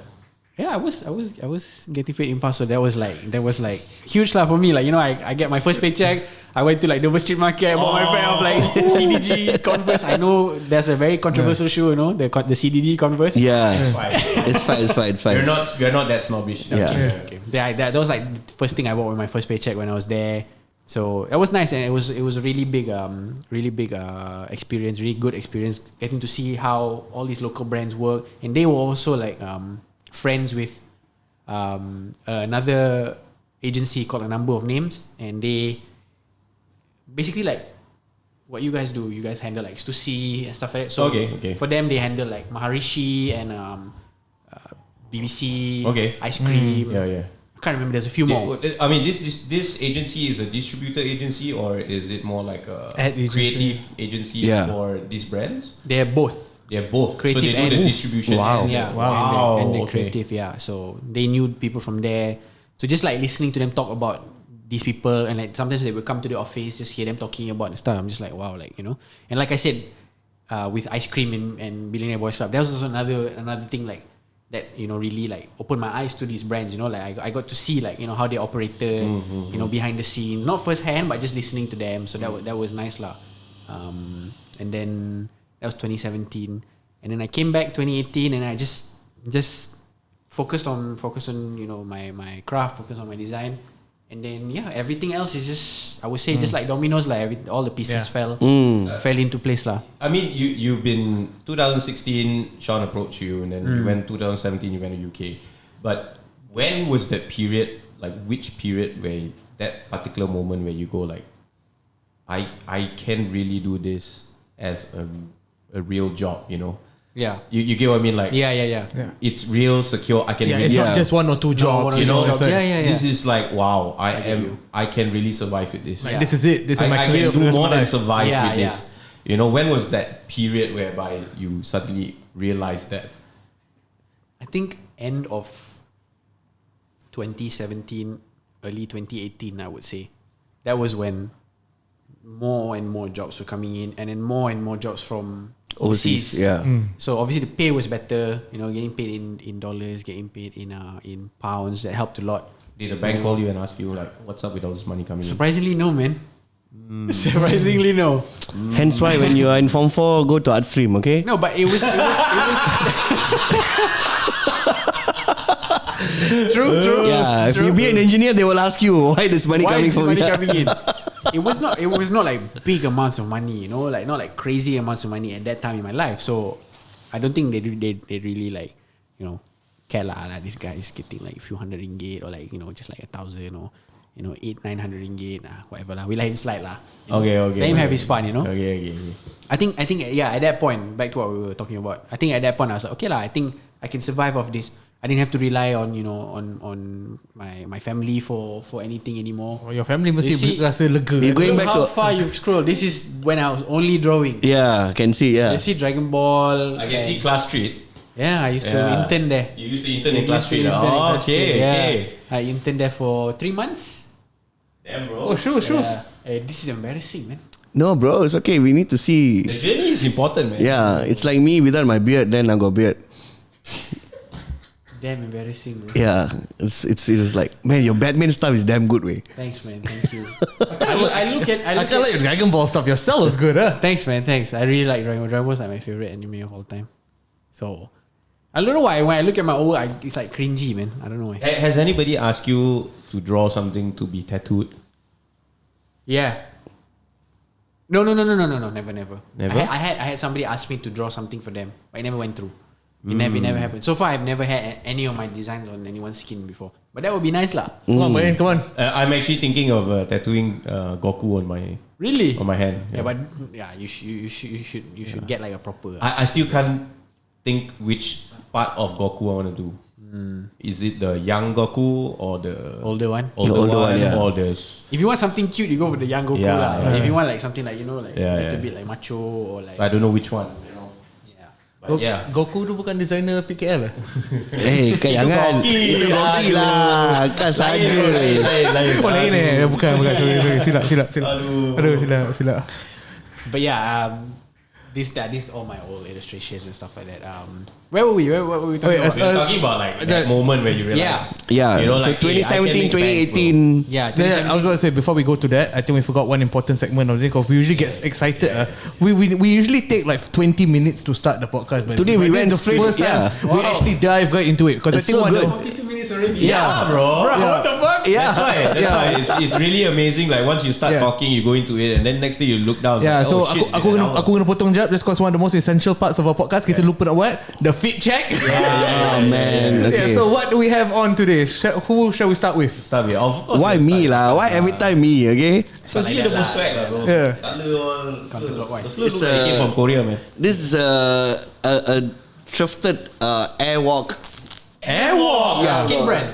Yeah, I was getting paid in pounds, so that was like huge lah for me. Like, you know, I get my first paycheck. I went to like Dover Street Market, bought my pair of like CDG Converse. I know there's a very controversial shoe, you know, the CDG Converse. Yeah, It's fine. it's fine. You're not that snobbish. Yeah. Okay. That was like the first thing I bought with my first paycheck when I was there. So that was nice, and it was a really big experience, really good experience, getting to see how all these local brands work, and they were also like friends with another agency called A Number of Names, and they basically like what you guys do. You guys handle like Stussy and stuff like that. So okay. For them, they handle like Maharishi and BBC, ice cream. Yeah. I can't remember. There's a few more. I mean, this agency is a distributor agency, or is it more like a Ad agency. creative agency for these brands? They're both. They're both. Creative so they do the distribution. Wow. And they're creative. Yeah, so they knew people from there. So just like listening to them talk about these people, and like sometimes they would come to the office, just hear them talking about the stuff. I'm just like, wow, like, you know. And like I said, with ice cream and Billionaire Boys Club, that was also another thing like that, you know, really like opened my eyes to these brands. You know, like I got to see like, you know, how they operated, you know, behind the scene, not first hand, but just listening to them. So that was nice lah. And then that was 2017, and then I came back 2018, and I just focused on you know my craft, focused on my design, and then everything else is just, I would say, just like dominoes, like all the pieces fell into place lah. I mean, you've been 2016. Sean approached you, and then you went 2017. You went to UK, but when was that period? Like which period where that particular moment where you go like, I can really do this as a real job, you know? Yeah. You get what I mean? Like, Yeah. it's real, secure. I can. Yeah, it's not just one or two jobs. you know, Yeah. This is like, wow. I can really survive with this. Like, this is it. This is my I career. can do more than life. survive Yeah, with this. You know, when was that period whereby you suddenly realized that? I think end of 2017, early 2018, I would say. That was when more and more jobs were coming in, and then more and more jobs from overseas. Yeah. So obviously the pay was better, you know, getting paid in dollars, getting paid in pounds. That helped a lot. Did the bank call you and ask you like, what's up with all this money coming in? Surprisingly, no, man. Surprisingly, no. Hence why when you are in Form 4, go to art stream, okay? No, but it was True. Yeah, if you be an engineer, they will ask you why this money coming from money here? coming in? It was not like big amounts of money, you know, like not like crazy amounts of money at that time in my life. So I don't think they really like, you know, care lah. Like this guy is getting like a few hundred ringgit, or like, you know, just like 1,000, or, you know, 800-900 ringgit, whatever lah. We let him slide lah. Okay. Let him have his fun, you know. Okay. I think at that point, back to what we were talking about, I think at that point I was like, okay lah, I think I can survive off this. I didn't have to rely on, you know, on my family for anything anymore. Your family must You see- rasa lega. You going Look back how to far you've scrolled. This is when I was only drawing. Yeah, can see. Yeah. You see Dragon Ball. I can see Class Street. Yeah, I used to intern there. You used to intern in I Class used to Street. intern in Oh, Class Street, okay. I interned there for 3 months. Damn, bro. Oh, shoes. Yeah. This is embarrassing, man. No, bro, it's okay. We need to see. The journey is important, man. Yeah, it's like me without my beard. Then I got beard. Damn embarrassing, bro. Yeah, it was like, man, your Batman stuff is damn good, way. Thanks, man. Thank you. I look I at. kind of like your Dragon Ball stuff. Your cell is good, huh? Thanks, man. Thanks. I really like Dragon Ball. Dragon Ball is like my favorite anime of all time. So I don't know why. When I look at my old, it's like cringy, man. I don't know why. Has anybody asked you to draw something to be tattooed? Yeah. No. Never. Never? I had somebody ask me to draw something for them, but it never went through. It never happened. So far, I've never had any of my designs on anyone's skin before. But that would be nice, lah. Come on, man. Come on. I'm actually thinking of tattooing Goku on my Really? hand. Yeah, but you should get like a proper. I still can't think which part of Goku I want to do. Is it the young Goku or the older one? older one, yeah. Or the If you want something cute, you go for the young Goku, Yeah, lah. yeah. If you want like something like, you know, like a little yeah. bit like macho or like. I don't know which one. You know. Yeah. But yeah. Goku tu bukan designer PKL lah. Jangan. Itu Goki lah. Kan saja. Lain. Oh lain bukan. Sorry. Silap. Aduh, silap. But yeah, this all my old illustrations and stuff like that. Where were we? What were we talking about? We were talking about like that moment where you realize. Yeah. You know, So like, 2017, 2018. Yeah, I was going to say, before we go to that, I think we forgot one important segment of it, because we usually get excited. We usually take like 20 minutes to start the podcast. Today we went the straight. first time we actually dive right into it, because I It's think so good. 42 minutes already. Yeah, bro. What the fuck? Yeah. That's why it's really amazing. Like once you start talking, you go into it, and then next day you look down. Yeah, like, so oh, shit, aku gonna potong jap just because one of the most essential parts of our podcast. Kita lupa nak buat the fit check. Oh man. Okay. Yeah, so what do we have on today? Who shall we start with? Start with. Of course. Why me lah? Why every time me? Okay. So you the most swag lah, bro. Yeah. Colour all. The flow It's look like it came from Korea, man. This is a thrifted airwalk. Airwalk. Skin brand.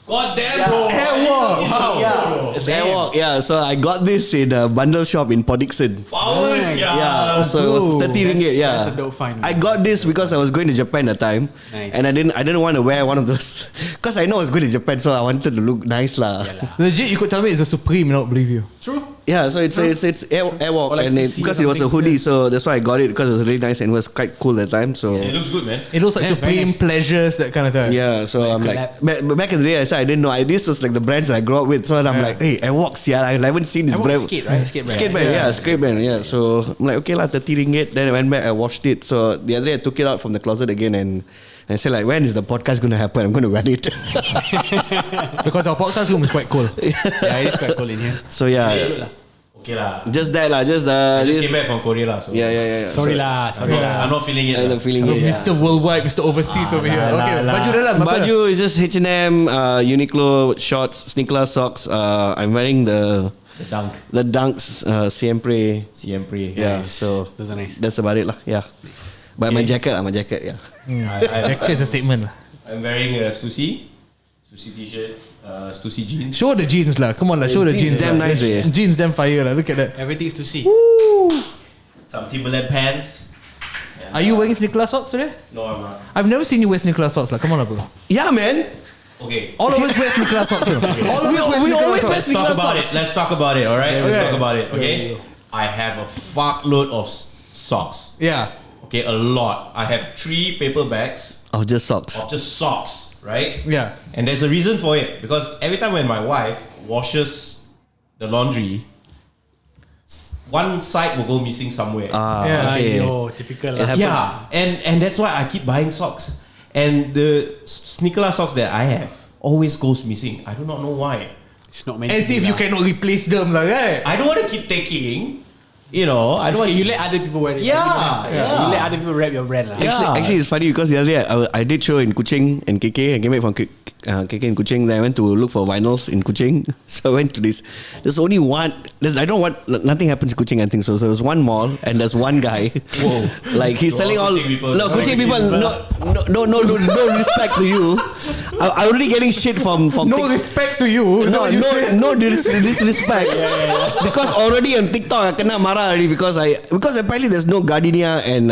God damn, bro. Airwalk. Yeah, it's airwalk. Yeah, so I got this in a bundle shop in Port Dickson. Powers, Yeah, so 30 ringgit. Yeah, That's a dope find. I got this because I was going to Japan at the time, Nice. and I didn't want to wear one of those because I know I was going to Japan, so I wanted to look nice lah. Legit, you could tell me it's a Supreme, and I don't believe you. True. Yeah, so it's airwalk, Or like and Stussy because or it was a something. hoodie, so that's why I got it, because it was really nice and it was quite cool at the time. So It looks good, man. It looks like Yeah, very Supreme nice. Pleasures, that kind of thing. yeah, so I'm like, back in the day, I said I didn't know. This was like the brands that I grew up with. So I'm like, hey, airwalks, yeah, I haven't seen this I want brand. skate, right? Skate brand. Skate brand, yeah, skate brand, yeah. So I'm like, okay lah, 30 ringgit. Then I went back, I washed it. So the other day I took it out from the closet again, and I said like, when is the podcast going to happen? I'm going to wear it. Because our podcast room is quite cool. Yeah, it is quite cool in here. So yeah, Okay lah. just that lah, just I just this- came back from Korea lah. So yeah. Sorry So, lah. I'm not feeling it. I'm not feeling it. Mr. Worldwide, Mr. Overseas over here. Okay, baju dalam apa? Baju is just H&M, Uniqlo shorts, SneakerLAH socks. I'm wearing the dunk. Dunks, Siempre. Yeah, Nice. so Those are nice. that's about it lah. Yeah, but my jacket, yeah. Jacket is a statement lah. I'm wearing a Stussy t-shirt, Stussy jeans. Show the jeans lah. Come on lah, show the jeans. damn lah. nice, eh. Jeans damn fire lah. Look at that. Everything's to see. Some Timberland pants. And, Are you wearing SneakerLAH socks today? No, I'm not. I've never seen you wear SneakerLAH socks lah. Come on lah, bro. Yeah, man. Okay. All of us wear SneakerLAH socks. All of us wear We SneakerLAH always wear socks. Let's talk about it. socks. Let's talk about it. All right. Let's Okay. talk about it. Okay. I have a fuckload of socks. Yeah. Okay, a lot. I have 3 paper bags Of just socks. of just socks, right? Yeah. And there's a reason for it, because every time when my wife washes the laundry, one side will go missing somewhere. Yeah. Okay. Yo, typical It lah. happens. Yeah, and that's why I keep buying socks. And the SneakerLAH socks that I have always goes missing. I do not know why. It's not meant As to be if you lah. cannot replace them lah, right? I don't want to keep taking. You know, I don't Okay, want you let other people wear it. Yeah, You let other people rep your brand lah. Actually, it's funny because the other day I did show in Kuching and KK. I came back from KK in Kuching. Then I went to look for vinyls in Kuching. So I went to this. There's only one. I don't want. Nothing happens in Kuching, I think so. So there's one mall and there's one guy. Whoa! Like he's selling all. Kuching people. No, Sorry, Kuching people. No respect to you. I'm already getting shit from. No respect to you. Is that what you said? No disrespect. Because already on TikTok I kena marah already because apparently there's no gardenia and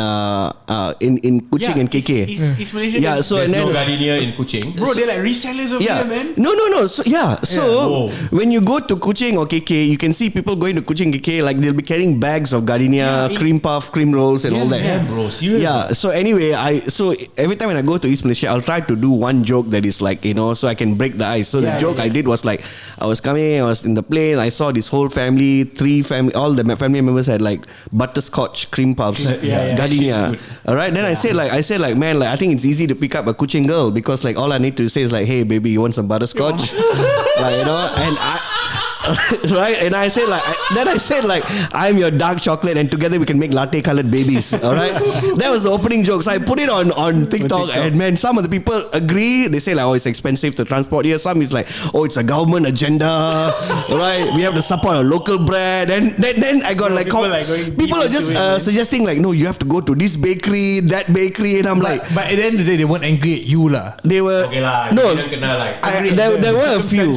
in Kuching and KK. East Malaysia. Yeah, so There's and then no gardenia in Kuching. Bro, they're like resellers of yeah, here, man. no. So Whoa. when you go to Kuching or KK, you can see people going to Kuching KK like they'll be carrying bags of gardenia, cream puff, cream rolls, and all that. Yeah, bro, serious. Yeah. So anyway, so every time when I go to East Malaysia, I'll try to do one joke that is like, so I can break the ice. So the joke I did was like, I was in the plane, I saw this whole family, all the family members had like butterscotch cream puffs, gardenia. All right. Then I said like, man, like I think it's easy to pick up a Kuching girl because like all I need to say is like, hey baby, you want some butterscotch? Like, and right, and I said like, I'm your dark chocolate, and together we can make latte colored babies. All right, that was the opening joke. So I put it on TikTok, and man, some of the people agree. They say like, oh, it's expensive to transport here. Some is like, oh, it's a government agenda. Right, we have to support a local brand. And then I got like people are just suggesting like, no, you have to go to this bakery, that bakery, and I'm like, But at the end of the day, they won't angry at you lah. they were Okay lah. no. You didn't kena like. There were a few.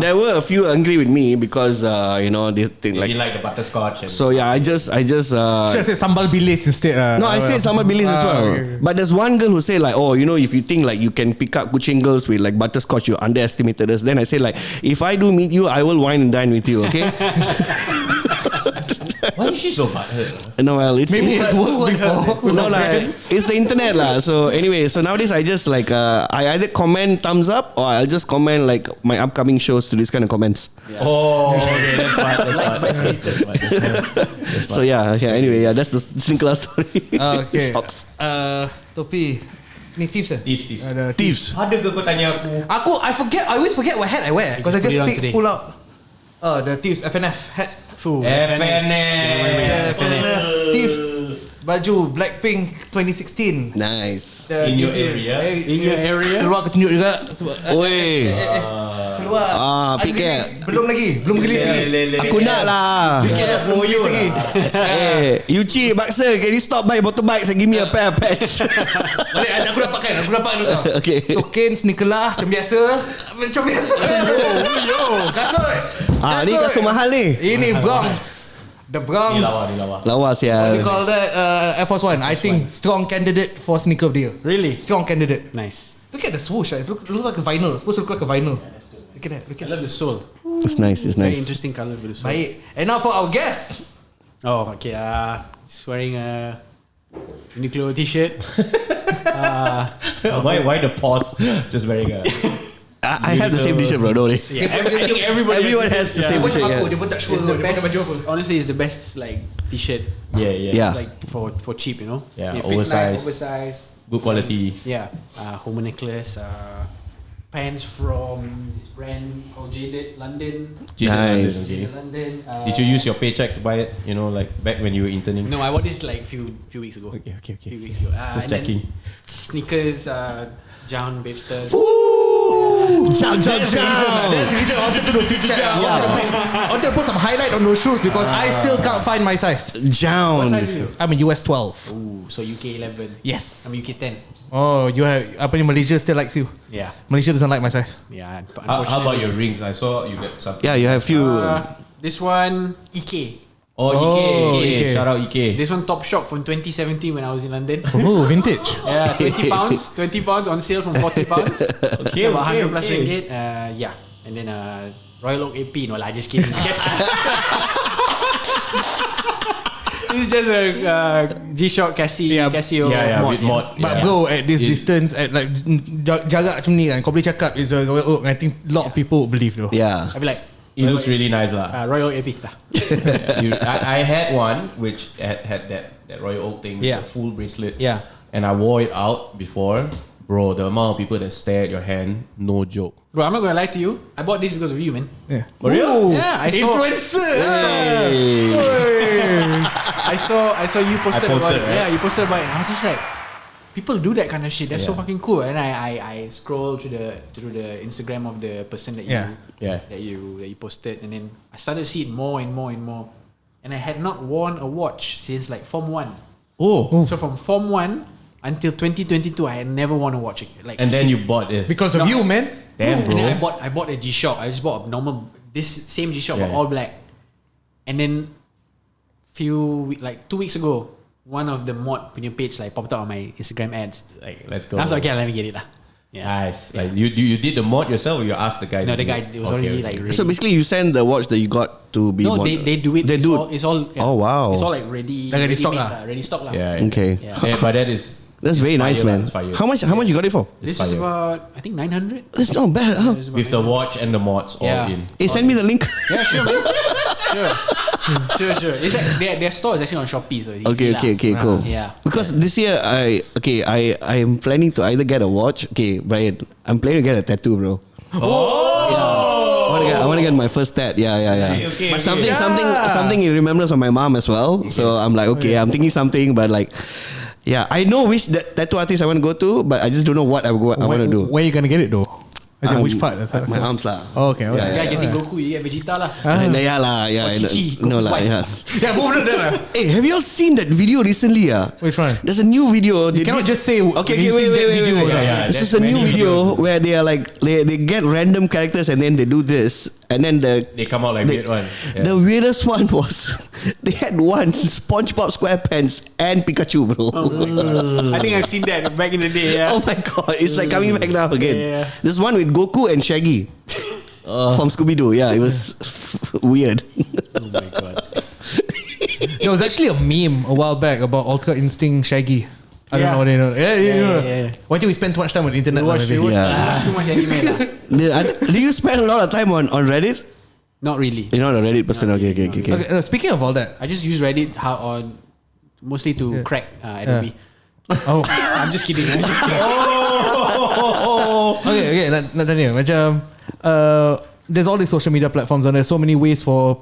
There were a few angry with me. me because they think You like. like the butterscotch. And So yeah, I just. Should I say sambal bilis instead? No, I said sambal bilis as well. Okay. But there's one girl who say like, if you think like you can pick up Kuching girls with like butterscotch, you underestimated us. Then I say like, if I do meet you, I will wine and dine with you. Okay. why is she so butthurt? No, well, it's Maybe it's worked before. no, like, it's the internet lah. So anyway, so nowadays I just like I either comment thumbs up or I'll just comment like my upcoming shows to this kind of comments. Oh, okay, that's fine. That's fine. So yeah. Anyway, that's the SneakerLAH story. Okay. Socks. Topi. Ni thieves eh? Thieves. Ada Thieves. Ada ke kau tanya aku? I always forget what hat I wear because I just put it on just today. pull out. The thieves FNF hat. FNF. Thieves. Baju Blackpink 2016. Nice. In your area? In your area? Seluar aku tunjuk juga. Oi. Seluar. piket. Belum lagi Aku nak lah. Boyo lagi. You cheap baksa. Can you stop by motorbikes and give me a pair of pants? Balik aku dapatkan tau. Okay. Stokin SneakerLAH macam biasa. Yo, kasut. Ni kasut mahal ni. Ini Bronx. The Bronx. Ni lawa. Lawas What ya. do you call that? Air Force One. I think strong candidate for sneaker of the year. Really? Strong candidate. Nice. Look at the swoosh. It looks like a vinyl. It's supposed to look like a vinyl. Look at that. I love the sole. It's nice. Very interesting color for the sole. Baik. And now for our guest. Oh, okay. He's wearing a Uniqlo t-shirt. Why the pause? Just wearing a. I have the same t-shirt, bro. Don't worry. Yeah, I think everyone has the same Dia pun t-shirt. aku. Yeah. Dia pun tak sure. It's the Dia pakai baju apa. best. Honestly, it's the best like t-shirt. Yeah. Like for cheap, you know. Yeah, It fits nice, oversized. oversized. Good quality. Yeah. Homo necklace. Pants from this brand called Jaded London. Nice. Jaded London. Did you use your paycheck to buy it? Like back when you were interning? No, I bought this like few weeks ago. Okay. Few weeks ago. Just and then checking. Sneakers. John Babester. Jump. That's the reason I wanted to do a feature. I wanted to put some highlight on those shoes because I still can't find my size. Down. What size are you? I'm a US 12. Ooh, so UK 11. Yes. I'm UK 10. Oh, you have. Apa ni, Malaysia still likes you. Yeah. Malaysia doesn't like my size. Yeah. But How about your rings? I saw you get something. Yeah, you have few. This one EK. Oh, EK. EK. Shout out EK. This one Top Shop from 2017 when I was in London. Oh, vintage. Yeah, 20 pounds. 20 pounds on sale from 40 pounds. Okay, About 100 plus okay. ringgit. Yeah. And then Royal Oak AP. No lah, just kidding. This is just a G-Shock Casio Yeah, mod. with mod. But Yeah. bro, at this distance, at like jarak macam ni kan, kau boleh cakap is a Royal Oak. I think a lot of people would believe though. Yeah. I'll be like, It looks really nice lah. Royal Oak AP lah. I had one which had that Royal Oak thing with Yeah. the full bracelet. Yeah. And I wore it out before. Bro, the amount of people that stare at your hand, no joke. Bro, I'm not gonna lie to you. I bought this because of you, man. Yeah. For real? Yeah, I saw. Influencer. I saw you posted, I posted, about it. right? Yeah, you posted about it. I was just like, people do that kind of shit. That's so fucking cool. And I scroll through the Instagram of the person that you posted, and then I started to see it more and more and more. And I had not worn a watch since like Form 1. Oh. So from Form 1 until 2022, I had never worn a watch. Like, And then you bought this. Because of you, man. Damn, and then bro. I bought a G-Shock. I just bought a normal this same G-Shock but Yeah. all black. And then 2 weeks ago, one of the mod punya page like popped up on my Instagram ads. Like, let's go. I was like, okay, let me get it lah. Yeah. Nice. Like you did the mod yourself or you asked the guy? No, to the do guy it? was already like ready. So basically, you send the watch that you got to be. no, they do it. They it's do. All, it's all. Oh, wow. It's all like ready. Like ready stock made lah. Ready stock lah. Yeah. Okay. Yeah, but that is. That's it's very nice, fire man. lah, it's fire. How much you got it for? This It's is fire. about I think 900. That's not bad. Huh? It's about With the 900. watch and the mods all Yeah. in. Hey, send me the link. Yeah, sure, man. Sure. It's like their store is actually on Shopee, so it's Okay, easy lah. cool. Yeah. Because this year I'm planning to either get a watch. Okay, Bryan, I'm planning to get a tattoo, bro. I want to get my first tat. Yeah. Okay. Something in remembrance of my mom as well. Okay. So I'm like, okay, I'm thinking something, but like, yeah, I know which tattoo artist I want to go to, but I just don't know what I want to do. Where you gonna get it though? As in which part? My arms lah. Oh, okay. Yeah, Yeah, getting Goku, you get Vegeta lah. Yeah. Or Chi-Chi, No Goku's lah. wife. Yeah. Yeah, both of them. Hey, have you all seen that video recently? Which one? There's a new video. You cannot just say. Okay, you've wait. seen that video. Yeah. This There's is a new many video where they are like they get random characters and then they do this. And then they come out like weird one. The weirdest one was they had one SpongeBob SquarePants and Pikachu, bro. I think I've seen that back in the day. Yeah. Oh my god, it's like coming back now again. Yeah. There's one with Goku and Shaggy from Scooby-Doo. Yeah, it was weird. Oh my god. There was actually a meme a while back about Ultra Instinct Shaggy. I don't know what they know. Yeah. Why do we spend too much time on the internet? We watch too much anime lah. Do you spend a lot of time on Reddit? Not really. You're not a Reddit person. Okay. Speaking of all that, I just use Reddit mostly to crack Adobe. oh, I'm just kidding. okay. Nak tanya macam there's all these social media platforms and there's so many ways for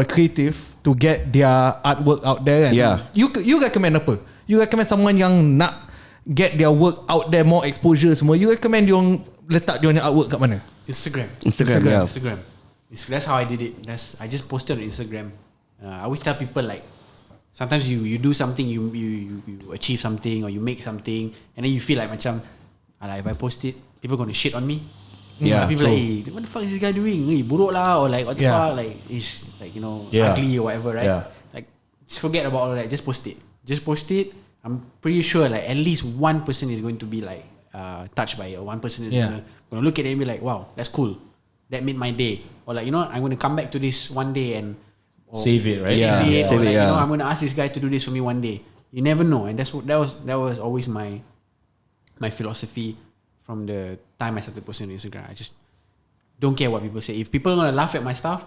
creative to get their artwork out there. And Yeah. You recommend apa? You recommend someone yang nak get their work out there, more exposure semua. You recommend diorang letak diorang artwork kat mana? Instagram. Yeah. Instagram. That's how I did it. I just posted on Instagram. I always tell people like, sometimes you do something, you achieve something or you make something, and then you feel like macam, if I post it, people gonna shit on me. Yeah. People like, what the fuck is this guy doing? Buruk lah, or like what the fuck, like it's like ugly or whatever, right? Yeah. Like just forget about all that. Just post it. I'm pretty sure like at least one person is going to be like touched by it, or one person is gonna look at it and be like, wow, that's cool. That made my day. Or like, I'm going to come back to this one day and save it, right? Save it. I'm going to ask this guy to do this for me one day. You never know, and that was always my philosophy from the time I started posting on Instagram. I just don't care what people say. If people are gonna laugh at my stuff,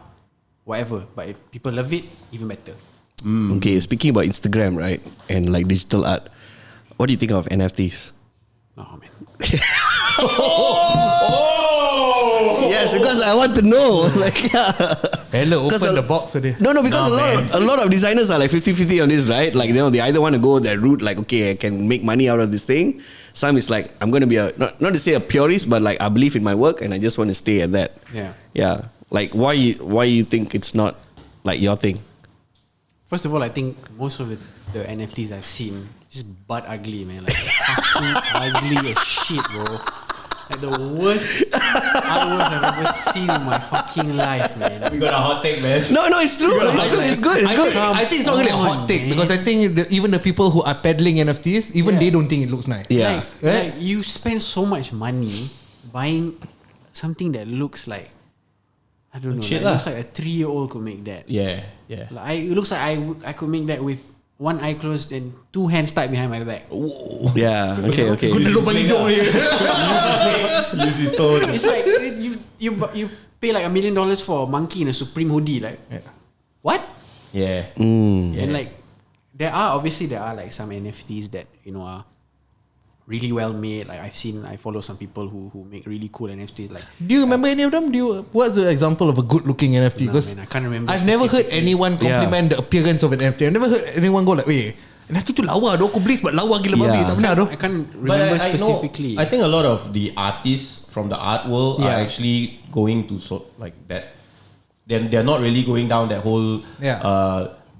whatever. But if people love it, even better. Okay, speaking about Instagram, right, and like digital art, what do you think of NFTs? Oh man. Yes, because I want to know. Like, Hello, open the box today. No, because a lot of designers are like 50-50 on this, right? Like, they either want to go that route, like, okay, I can make money out of this thing. Some is like, I'm going to be not to say a purist, but like I believe in my work and I just want to stay at that. Yeah. Like, why you think it's not like your thing? First of all, I think most of the NFTs I've seen just butt ugly, man. Like fucking ugly as shit, bro. Like the worst artwork I've ever seen in my fucking life, man. We got a hot take, man. No, it's true. It's good. I think it's not really a hot take, because I think even the people who are peddling NFTs, even they don't think it looks nice. Yeah. Like you spend so much money buying something that looks like, I don't know, like, it looks like a 3-year-old could make that. Yeah. Like it looks like I could make that with one eye closed and two hands tied behind my back. Yeah. Okay. Use his toes. It's like you pay like $1 million for a monkey in a Supreme hoodie, like what? Yeah. And like there are like some NFTs that are really well made. Like I follow some people who make really cool NFTs. Like, do you remember any of them? What's the example of a good looking NFT? Because I can't remember. I've never heard anyone compliment the appearance of an NFT. I've never heard anyone go like, wait, NFT tu lawa doh, aku beli sebab lawa gila babi. Tak benar doh. I can't remember specifically. I think a lot of the artists from the art world are actually going to like that. They're not really going down that whole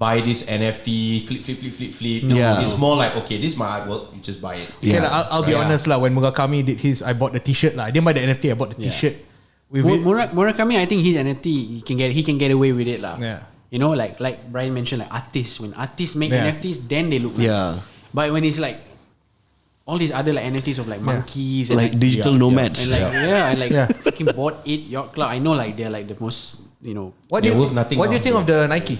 buy this NFT, flip. Yeah. It's more like, okay, this is my artwork, you just buy it. Yeah. I'll be honest lah. When Murakami did his, I bought the T-shirt lah. I didn't buy the NFT. I bought the T-shirt. With Murakami, I think his NFT he can get away with it lah. Yeah. Like Bryan mentioned, like artists. When artists make NFTs, then they look nice. Yeah. But when it's like all these other like NFTs of like monkeys and like digital nomads. And like freaking Bored Ape Yacht Club. I know like they're like the most What do nothing. What do you think of the Nike?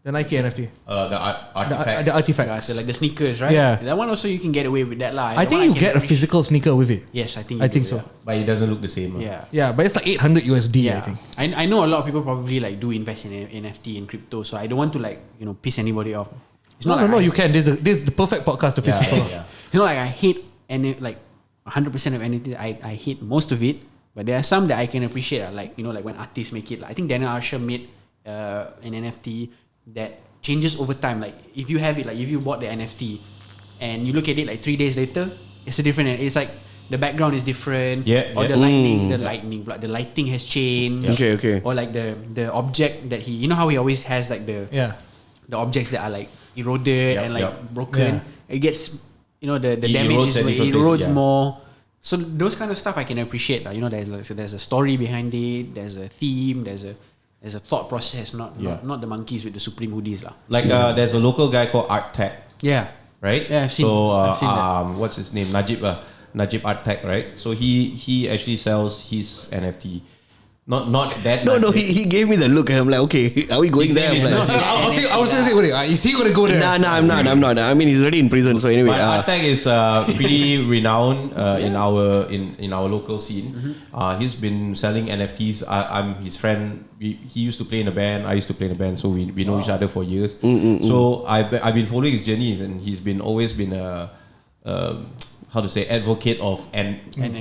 The Nike NFT. The artifacts. The artifacts. Yeah, so like the sneakers, right? Yeah. That one also you can get away with that lah. I think you get a physical sneaker with it. Yes, I think so. Yeah. But it doesn't look the same. Yeah, but it's like $800 USD. Yeah. I think. I know a lot of people probably like do invest in NFT and crypto, so I don't want to like piss anybody off. It's not no, you can. This is the perfect podcast to piss people off. It's not like I hate like 100% of NFT. I hate most of it, but there are some that I can appreciate. Like like when artists make it. Like, I think Daniel made an NFT that changes over time. Like if you have it, like if you bought the NFT and you look at it like 3 days later, it's a different. It's like the background is different. Or the lighting has changed. Okay. Or like the object that he, how he always has like the objects that are like eroded and like broken. It gets the damage is it erodes more. So those kind of stuff I can appreciate. You know, there's a story behind it. There's a theme. There's a thought process. Not the monkeys with the Supreme hoodies lah. Like there's a local guy called Art Tech. Yeah. Right. Yeah, I've seen that. What's his name? Najib Art Tech. Right. So he actually sells his NFT. Not that. No, he gave me the look, and I'm like, okay, are we going there? Is I was going to say, is he going to go there? Nah, I'm not. I mean, he's already in prison, so anyway. But Art Tech is pretty renowned in our local scene. He's been selling NFTs. I'm his friend. He used to play in a band. I used to play in a band, so we know each other for years. So I've been following his journeys, and he's always been a advocate of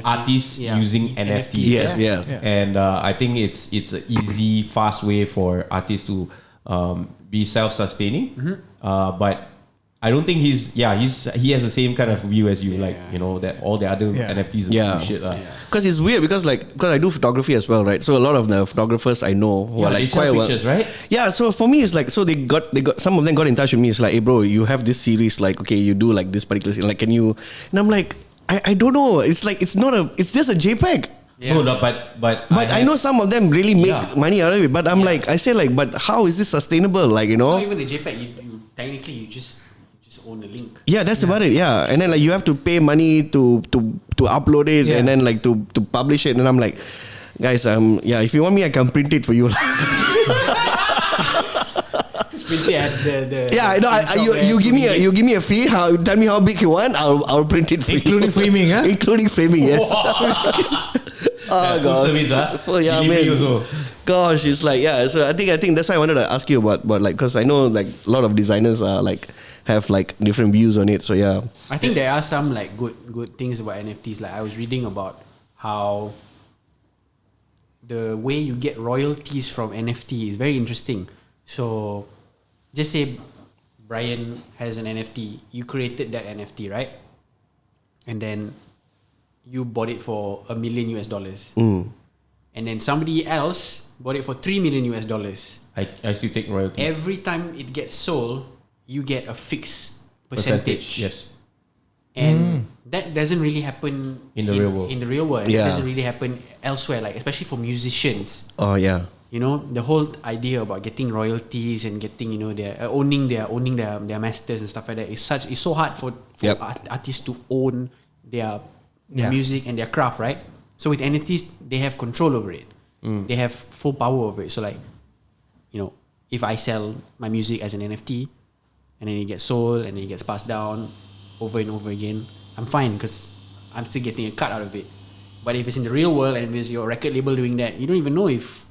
artists using NFTs. Yeah. And I think it's an easy, fast way for artists to be self-sustaining. But I don't think he has the same kind of view as you, that all the other NFTs are shit. Because it's weird because I do photography as well, right? So a lot of the photographers I know who are like quite pictures, right? Yeah, so for me it's like, so they got some of them got in touch with me. It's like, hey bro, you have this series, like, okay, you do like this particular scene, like, can you? And I'm like, I don't know. It's like it's just a JPEG. Yeah. No, but I know some of them really make money out of it. But I'm like, I say like, but how is this sustainable? Like, you know, it's not even a JPEG. You technically you just own the link. Yeah, that's about it. Yeah, and then like you have to pay money to upload it, and then like to publish it. And I'm like, guys, if you want me, I can print it for you. You give me a fee. Tell me how big you want. I'll print it for including you. Framing, huh? Including framing, yes. Full service, man. Gosh, it's like So I think that's why I wanted to ask you about like, because I know like a lot of designers are like have like different views on it. So yeah, I think there are some like good things about NFTs. Like I was reading about how the way you get royalties from NFT is very interesting. So just say Bryan has an NFT. You created that NFT, right? And then you bought it for $1 million. And then somebody else bought it for $3 million. I still take royalty. Every time it gets sold, you get a fixed percentage. Yes. And that doesn't really happen in the real world. In the real world, it doesn't really happen elsewhere. Like especially for musicians. Oh yeah. You know, the whole idea about getting royalties and getting, their owning their masters and stuff like that it's so hard for artists to own their music and their craft, right? So with NFTs, they have control over it. They have full power over it. So like, if I sell my music as an NFT and then it gets sold and then it gets passed down over and over again, I'm fine because I'm still getting a cut out of it. But if it's in the real world and if it's your record label doing that, you don't even know if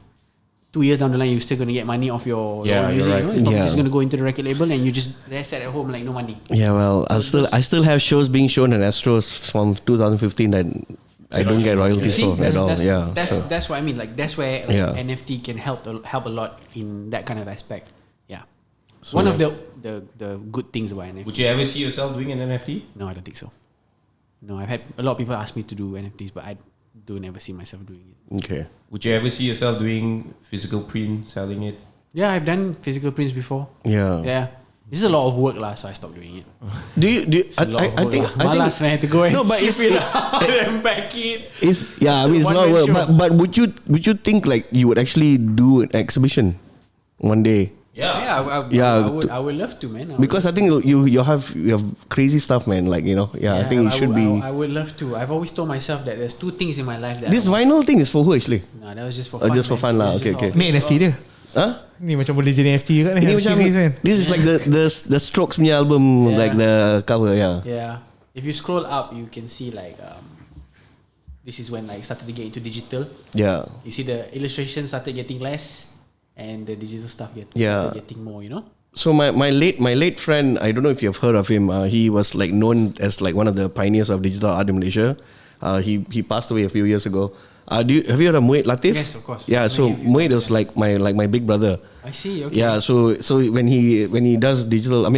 2 years down the line you're still going to get money off your music. Right. It's probably just going to go into the record label and you just sat at home like no money. Yeah, well, I still have shows being shown in Astros from 2015 that I don't get royalties for at all. That's what I mean. Like that's where NFT can help a lot in that kind of aspect. Yeah. So one of the good things about NFT. Would you ever see yourself doing an NFT? No, I don't think so. No, I've had a lot of people ask me to do NFTs, but I don't ever see myself doing it. Okay. Would you ever see yourself doing physical print, selling it? Yeah, I've done physical prints before. Yeah. Yeah. This is a lot of work so I stopped doing it. I think malas man to go and but ship it out and back it. It's not work. But would you think like you would actually do an exhibition one day? I would love to, man. Because I think you have crazy stuff, man. Like I think it should be. I would love to. I've always told myself that there's two things in my life that this vinyl thing is for who actually? No, that was just for fun. Just for fun lah. Okay. Make NFT dia. Huh? Ni macam boleh jadi NFT kan? Ini macam this is like the Strokes punya album, like the cover. Yeah. If you scroll up, you can see like this is when like started to get into digital. Yeah. You see the illustration started getting less, and the digital stuff started getting more. So my late friend, I don't know if you've heard of him. He was like known as like one of the pioneers of digital art in Malaysia. He passed away a few years ago. Have you heard of Muid Latif? Yes, of course. Yeah, so Muid was like my big brother. I see. Okay. Yeah, so when he does digital, I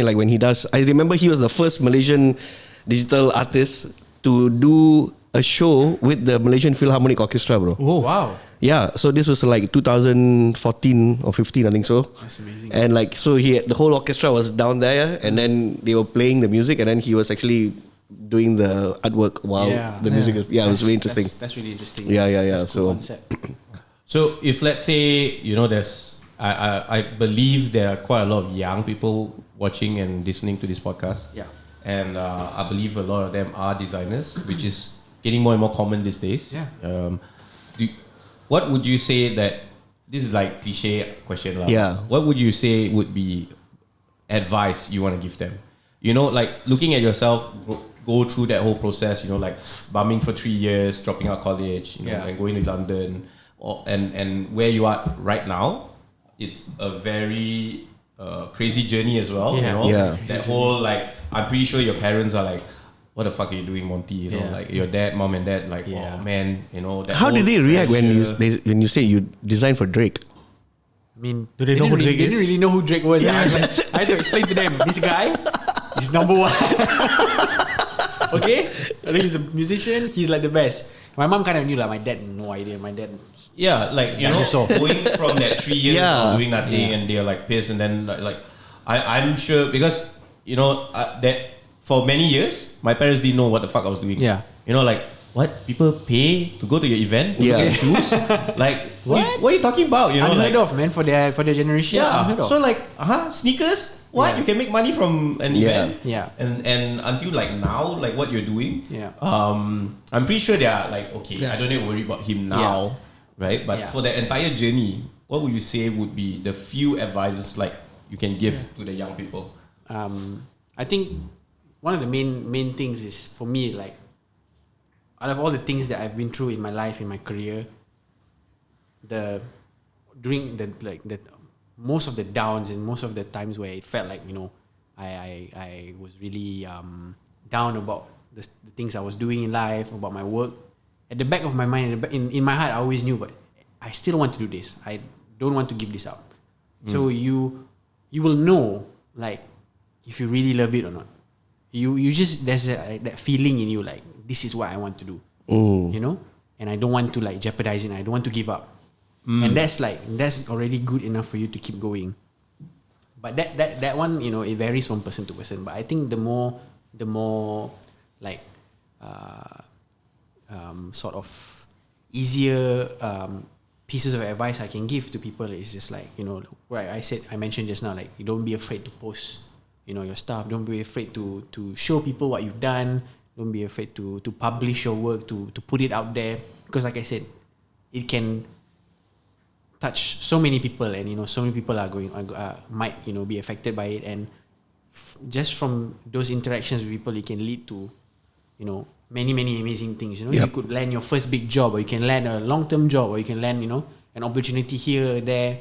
remember he was the first Malaysian digital artist to do a show with the Malaysian Philharmonic Orchestra, bro. Oh wow. Yeah, so this was like 2014 or 15, I think so. That's amazing. And like, so the whole orchestra was down there, and then they were playing the music, and then he was actually doing the artwork while the music is it was really interesting. That's really interesting. Yeah. That's a cool concept. So if let's say there's I believe there are quite a lot of young people watching and listening to this podcast. Yeah. And I believe a lot of them are designers, which is getting more and more common these days. Yeah. What would you say that this is like cliche question lah? Yeah. What would you say would be advice you want to give them? Like looking at yourself go through that whole process. Like bumming for 3 years, dropping out college, and going to London, and where you are right now. It's a very crazy journey as well. That whole like, I'm pretty sure your parents are like, what the fuck are you doing, Monty? Like your mom and dad, like, oh man, that How did they react when you say you designed for Drake? I mean, do they know who Drake is? They didn't really know who Drake was. I had to explain to them, this guy is number one. Okay? I think he's a musician, he's like the best. My mom kind of knew, like my dad, no idea. My dad, like going from that 3 years of doing nothing, and they're like pissed, and then like I'm sure because that for many years my parents didn't know what the fuck I was doing. Like, what, people pay to go to your event to get shoes? Like, what are you talking about? Unheard of, man, for their generation. So like, sneakers. What, you can make money from an event? And until like now, like what you're doing, I'm pretty sure they are like, okay, I don't need to worry about him now, right? But for the entire journey, what would you say would be the few advices like you can give to the young people? I think one of the main things is, for me, like, out of all the things that I've been through in my life, in my career, most of the downs and most of the times where it felt like, I was really down about the things I was doing in life, about my work. At the back of my mind, in my heart, I always knew, but I still want to do this. I don't want to give this up. So you will know, like, if you really love it or not. You just, there's that feeling in you, like, this is what I want to do, and I don't want to like jeopardize it. I don't want to give up. And that's already good enough for you to keep going. But that one, it varies from person to person. But I think the more like sort of easier pieces of advice I can give to people is just like, what I mentioned just now, like, you don't be afraid to post your stuff. Don't be afraid to show people what you've done. Don't be afraid to publish your work, to put it out there, because like I said, it can touch so many people, and so many people might be affected by it, and just from those interactions with people, it can lead to many amazing things. You could land your first big job, or you can land a long-term job, or you can land an opportunity here or there.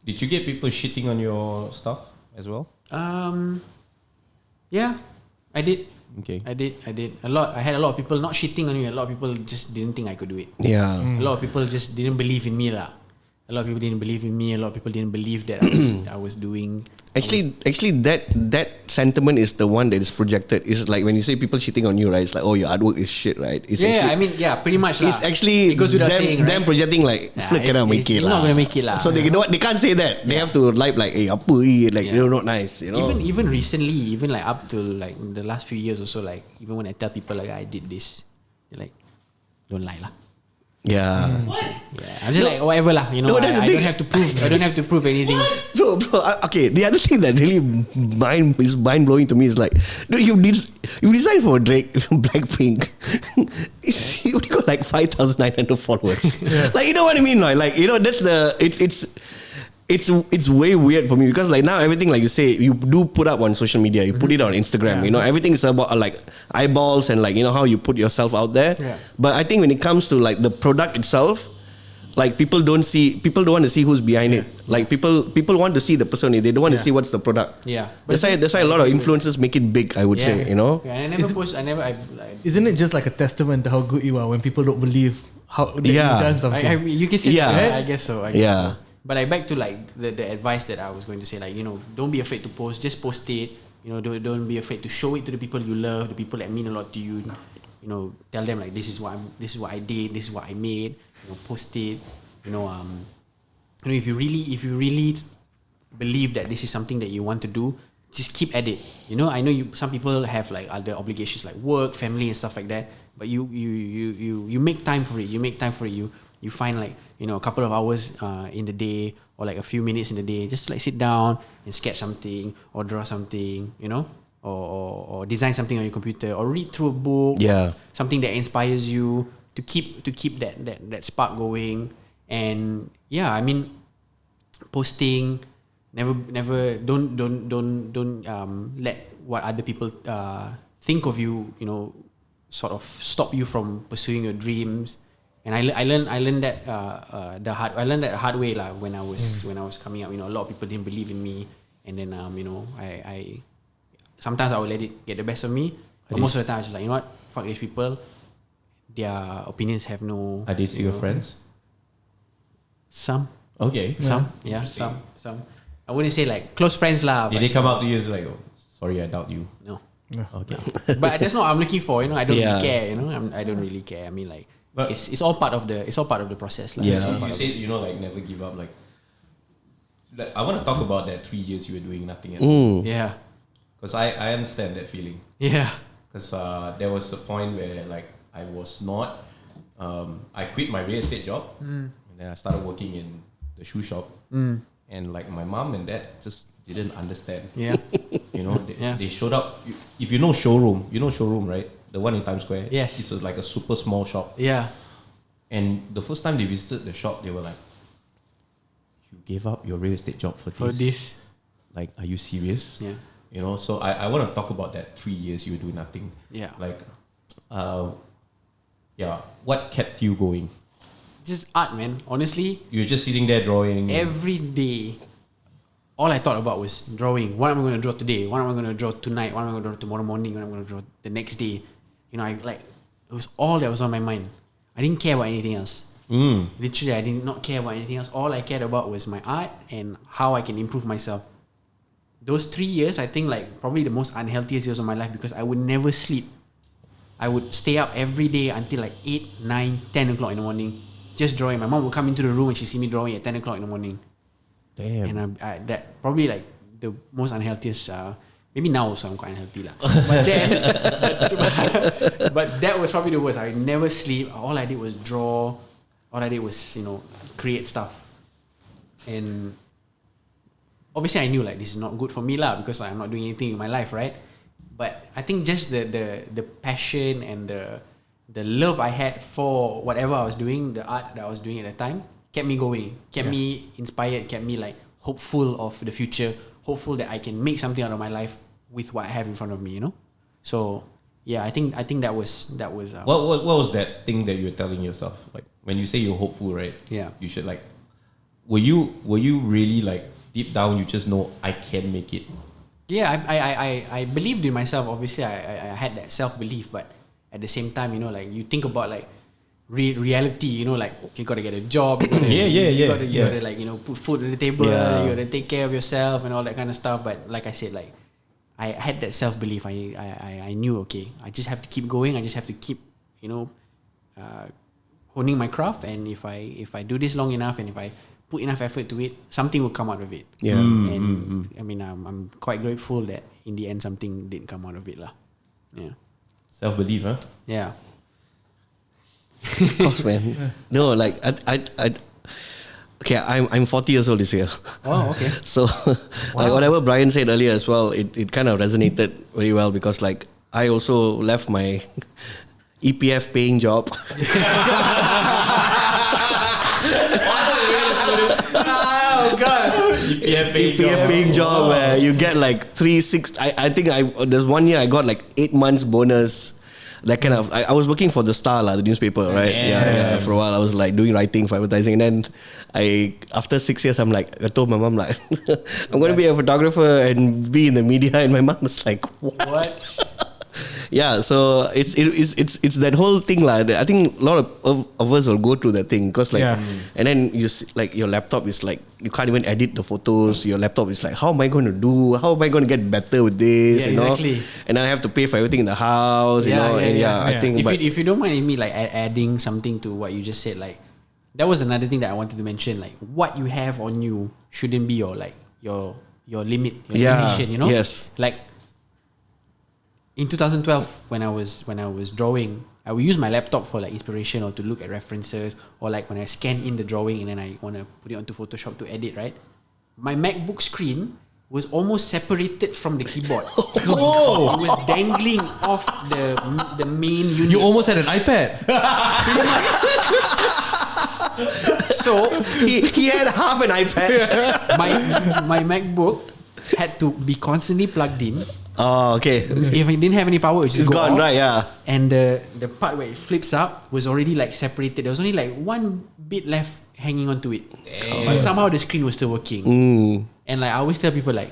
Did you get people shitting on your stuff as well? Yeah, I did. Okay. I did a lot. I had a lot of people not shitting on me. A lot of people just didn't think I could do it. Yeah. A lot of people just didn't believe in me lah. A lot of people didn't believe in me. A lot of people didn't believe that I was doing. Actually, that sentiment is the one that is projected. It's like when you say people shitting on you, right? It's like, oh, your artwork is shit, right? It's pretty much. It's actually it goes without saying, right? them projecting like, flick cannot make it. You're not gonna make it lah. So they can't say that. They have to like, hey, apa like not nice. Even recently, even like up to like the last few years or so, like even when I tell people like I did this, they're like, don't lie lah. Yeah. Yeah, I'm just like whatever lah. I don't have to prove. I don't have to prove anything. Bro. Okay. The other thing that really is mind blowing to me is like, dude, you designed for Drake, Blackpink. You only got like 5,900 followers. Like, you know what I mean? Like, that's the it's way weird for me, because like now everything, like you say, you do put up on social media, you put it on Instagram, everything is about like eyeballs and like how you put yourself out there. But I think when it comes to like the product itself, like people don't want to see who's behind it. Like people want to see the person, they don't want to see what's the product. That's why a lot of influencers make it big, I would say. I never post. Isn't it just like a testament to how good you are when people don't believe that you've done something? You can say that. I guess so. Yeah. But like back to like the advice that I was going to say, like, don't be afraid to post, just post it. Don't be afraid to show it to the people you love, the people that mean a lot to you. Tell them like, this is what I did, this is what I made. Post it. If you really believe that this is something that you want to do, just keep at it. You know, I know some people have like other obligations like work, family, and stuff like that. But you make time for it. You make time for it. You find like, you know, a couple of hours in the day, or like a few minutes in the day, just to like sit down and sketch something or draw something, you know, or design something on your computer, or read through a book, something that inspires you to keep that spark going. And yeah, I mean, posting, never don't let what other people think of you, you know, sort of stop you from pursuing your dreams. And I learned that the hard way lah, when I was coming up. You know, a lot of people didn't believe in me, and then you know, I sometimes I would let it get the best of me, but most of the time I was like, you know what, fuck these people, their opinions have no. Are they still your friends? Some. Okay. Some. Yeah. Some. I wouldn't say like close friends lah. Did they come out to you as like, oh, sorry, I doubt you? No. Okay. But that's not what I'm looking for. You know, I don't really care. You know, I don't really care. I mean, like, but it's all part of the process. Like, you said, you know, like never give up. Like I want to talk about that 3 years you were doing nothing at all. Yeah. Because I understand that feeling. Yeah. Because there was a point where like I was not. I quit my real estate job, and then I started working in the shoe shop. And like my mom and dad just didn't understand. Yeah. You know, they showed up. If you know showroom, right? The one in Times Square. Yes. It's like a super small shop. Yeah. And the first time they visited the shop, they were like, "You gave up your real estate job for this? Like, are you serious?" Yeah. You know, so I want to talk about that 3 years you were doing nothing. Yeah. Like, what kept you going? Just art, man. Honestly, You were just sitting there drawing. every day, all I thought about was drawing. What am I going to draw today? What am I going to draw tonight? What am I going to draw tomorrow morning? What am I going to draw the next day? You know, it was all that was on my mind. I didn't care about anything else. Literally, I did not care about anything else. All I cared about was my art and how I can improve myself. Those 3 years, I think, like, probably the most unhealthiest years of my life, because I would never sleep. I would stay up every day until like 8, 9, 10 o'clock in the morning, just drawing. My mom would come into the room and she see me drawing at 10 o'clock in the morning. Damn. And that probably like the most unhealthiest. Maybe now also I'm quite unhealthy lah. But then, but that was probably the worst. I never sleep. All I did was draw. All I did was, you know, create stuff. And obviously I knew like this is not good for me lah, because like, I'm not doing anything in my life, right? But I think just the passion and the love I had for whatever I was doing, the art that I was doing at the time, kept me going, kept me inspired, kept me like hopeful of the future, hopeful that I can make something out of my life with what I have in front of me, you know. So yeah, I think that was. What was that thing that you were telling yourself? Like when you say you're hopeful, right? Yeah. You should like. Were you really like deep down? You just know I can make it. Yeah, I believed in myself. Obviously, I had that self-belief, but at the same time, you know, like you think about like reality, you know, like you gotta get a job, you gotta, you gotta like, you know, put food on the table, you gotta take care of yourself and all that kind of stuff. But like I said, like I had that self-belief. I knew, okay, I just have to keep going. I just have to keep, you know, honing my craft. And if I do this long enough, and if I put enough effort to it, something will come out of it. Yeah. And I mean, I'm quite grateful that in the end something did come out of it lah. Yeah. Self-belief, huh? Yeah. Of course, man. No, like I okay, I'm 40 years old this year. Oh, okay. So like whatever Bryan said earlier as well, it kind of resonated very well, because like I also left my EPF paying job. Oh god. EPF paying job where you get like 3-6. I think there's 1 year I got like 8 months bonus. That kind of, I was working for the Star lah, the newspaper, right? Yeah. For a while I was like doing writing for advertising, and then after 6 years I'm like, I told my mom like I'm going to be a photographer and be in the media, and my mom was like, what? Yeah, so it's that whole thing lah. I think a lot of us will go through that thing, because like, and then you see, like your laptop is like you can't even edit the photos. Your laptop is like, how am I going to do? How am I going to get better with this? Yeah, you know, exactly. And I have to pay for everything in the house. You know, I think. If you don't mind me like adding something to what you just said, like that was another thing that I wanted to mention. Like what you have on you shouldn't be your your limit, your limitation, you know? Yes. Like in 2012 when I was drawing, I would use my laptop for like inspiration or to look at references, or like when I scan in the drawing and then I want to put it onto Photoshop to edit, right? My MacBook screen was almost separated from the keyboard. It was dangling off the main unit. You almost had an iPad. So he had half an iPad. my MacBook had to be constantly plugged in. Oh, okay. If I didn't have any power, it would just It's go gone, off. right? Yeah. And the part where it flips up was already like separated. There was only like one bit left hanging onto it. But somehow the screen was still working. And like I always tell people, like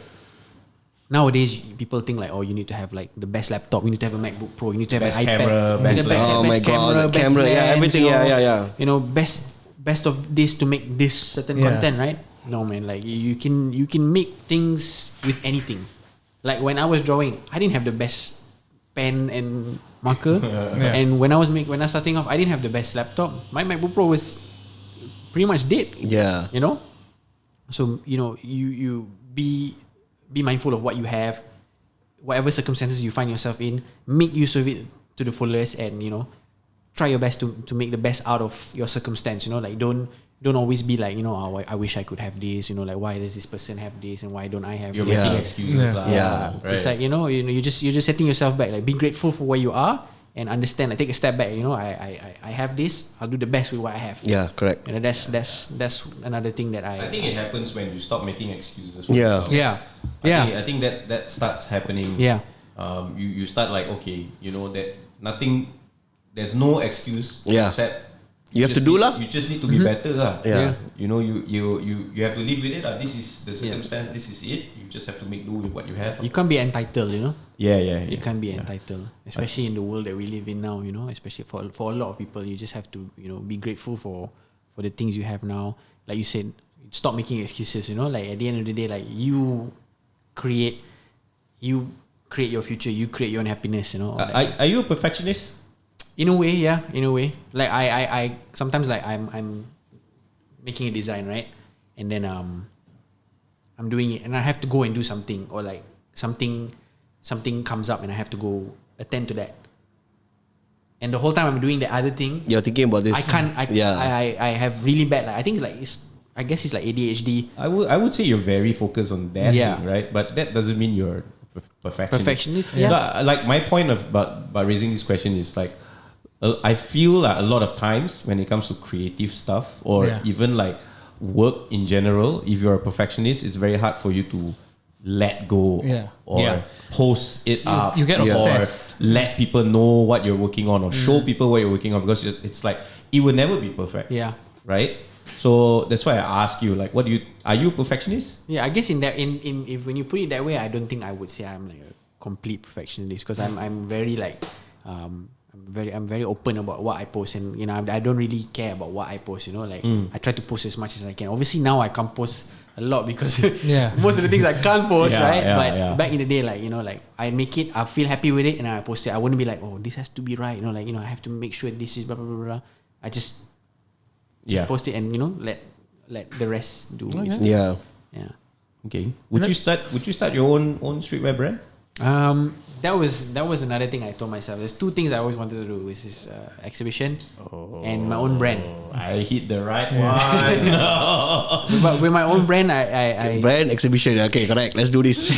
nowadays people think like, oh, you need to have like the best laptop, you need to have a MacBook Pro, you need to have Best an iPad, camera, you need best to have lens. Oh best my God, the best camera, yeah, lens, everything, you know, yeah. You know, best of this to make this certain content, right? No man, like you can make things with anything. Like when I was drawing, I didn't have the best pen and marker, and when I was starting off, I didn't have the best laptop. My MacBook Pro was pretty much dead. Yeah. You know, so you know you be mindful of what you have, whatever circumstances you find yourself in, make use of it to the fullest, and you know, try your best to make the best out of your circumstance. You know, like don't always be like, you know, oh, I wish I could have this. You know, like why does this person have this and why don't I have You're this? making excuses. Yeah. Right. It's like you're just setting yourself back. Like be grateful for where you are and understand. Like take a step back. You know, I have this. I'll do the best with what I have. Yeah, correct. And that's another thing that I think it happens when you stop making excuses for Yeah. yourself. Yeah. I think that starts happening. Yeah. You start like, okay, you know that there's no excuse except You have to do lah. You just need to be better lah. Yeah. You know, you have to live with it lah. This is the circumstance. This is it. You just have to make do with what you have. You can't be entitled, you know. Yeah. You can't be entitled, especially in the world that we live in now. You know, especially for a lot of people, you just have to, you know, be grateful for the things you have now. Like you said, stop making excuses. You know, like at the end of the day, like you create your future. You create your own happiness. You know. Are you a perfectionist? In a way, yeah. In a way, like I sometimes like I'm making a design, right, and then I'm doing it, and I have to go and do something, or like something comes up, and I have to go attend to that. And the whole time I'm doing the other thing, You're thinking about this. I can't. I have really bad. Like I think like I guess it's like ADHD. I would say you're very focused on that thing, right? But that doesn't mean you're perfectionist. Yeah. Like my point about raising this question is like, I feel like a lot of times when it comes to creative stuff or even like work in general, if you're a perfectionist, it's very hard for you to let go or post it up. You get or obsessed. let people know what you're working on or show people what you're working on, because it's like it will never be perfect. Yeah. Right? So that's why I ask you, like, are you a perfectionist? Yeah, I guess in if when you put it that way, I don't think I would say I'm like a complete perfectionist, because I'm very like I'm very open about what I post, and you know I don't really care about what I post. You know, like I try to post as much as I can. Obviously now I can't post a lot because most of the things I can't post, right? But back in the day, like you know, like I make it, I feel happy with it, and I post it. I wouldn't be like, oh, this has to be right. You know, like you know, I have to make sure this is blah blah blah blah. I just post it, and you know, let the rest do. Yeah. Okay. Would you start your own streetwear brand? That was another thing I told myself. There's two things I always wanted to do, which is exhibition and my own brand. I hit the right one. But with my own brand, I Brand exhibition. Okay, correct. Let's do this.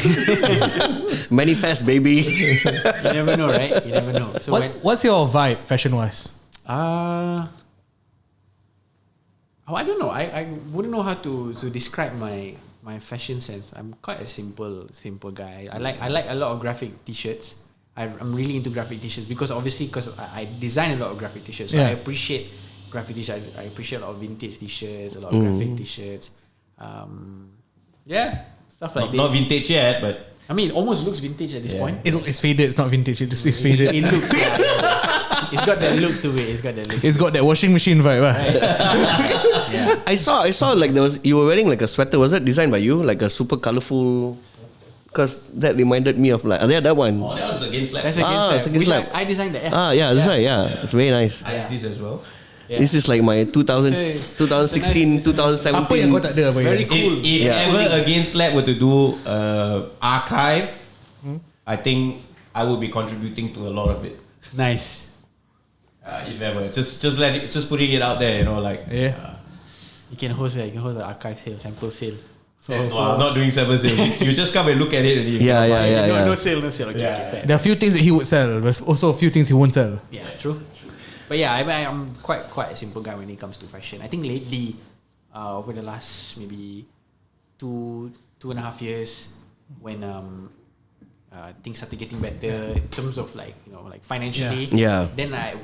Manifest, baby. you never know, right? You never know. So what's your vibe fashion wise? I don't know. I wouldn't know how to describe my fashion sense. I'm quite a simple guy. I like a lot of graphic t-shirts. I'm really into graphic t-shirts because I design a lot of graphic t-shirts. So I appreciate graphic t-shirts. I appreciate a lot of vintage t-shirts, a lot of graphic t-shirts. Stuff like that. Not vintage yet, but I mean, it almost looks vintage at this point. It's faded. It's not vintage. It's faded. It looks. It's got that look to it. It's got that washing machine vibe. Right? I saw like you were wearing like a sweater. Was that designed by you? Like a super colorful. Because that reminded me of like that one. that was against lab. That's against Against which lab. I designed that. That's right. Yeah, it's very nice. I have this as well. This is like my 2016, 2017. Apa yang kau tak ada? Very cool. If ever Against Slap were to do archive, I think I would be contributing to a lot of it. Nice. If ever, just putting it out there, like You can host an archive sale, sample sale. So I'm not doing sample sale. You just come and look at it. And No sale. Okay, fair. There are a few things that he would sell, but also a few things he won't sell. Yeah, true. But yeah, I'm quite a simple guy when it comes to fashion. I think lately, over the last maybe 2.5 years, when things started getting better in terms of like financially, then I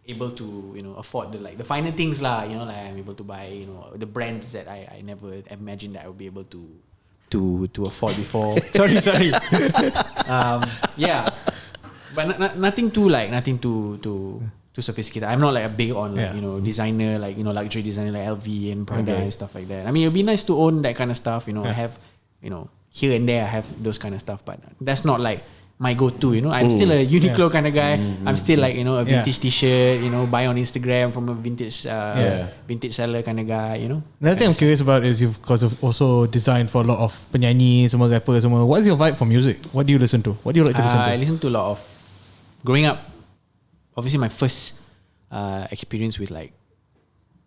able to afford the finer things lah. Like I'm able to buy the brands that I never imagined that I would be able to afford before. sorry. Yeah, but nothing too sophisticated. I'm not like a big on designer, luxury designer like LV and Prada and stuff like that. I mean, it'd be nice to own that kind of stuff. I have here and there I have those kind of stuff, but that's not like my go-to. I'm still a Uniqlo kind of guy. I'm still like a vintage t-shirt, buy on Instagram from a vintage seller kind of guy. Another thing I'm curious about is you've also designed for a lot of penyanyi, semua rapper, semua. What's your vibe for music? What do you listen to? What do you like to listen to? I listen to a lot of growing up. Obviously, my first experience with like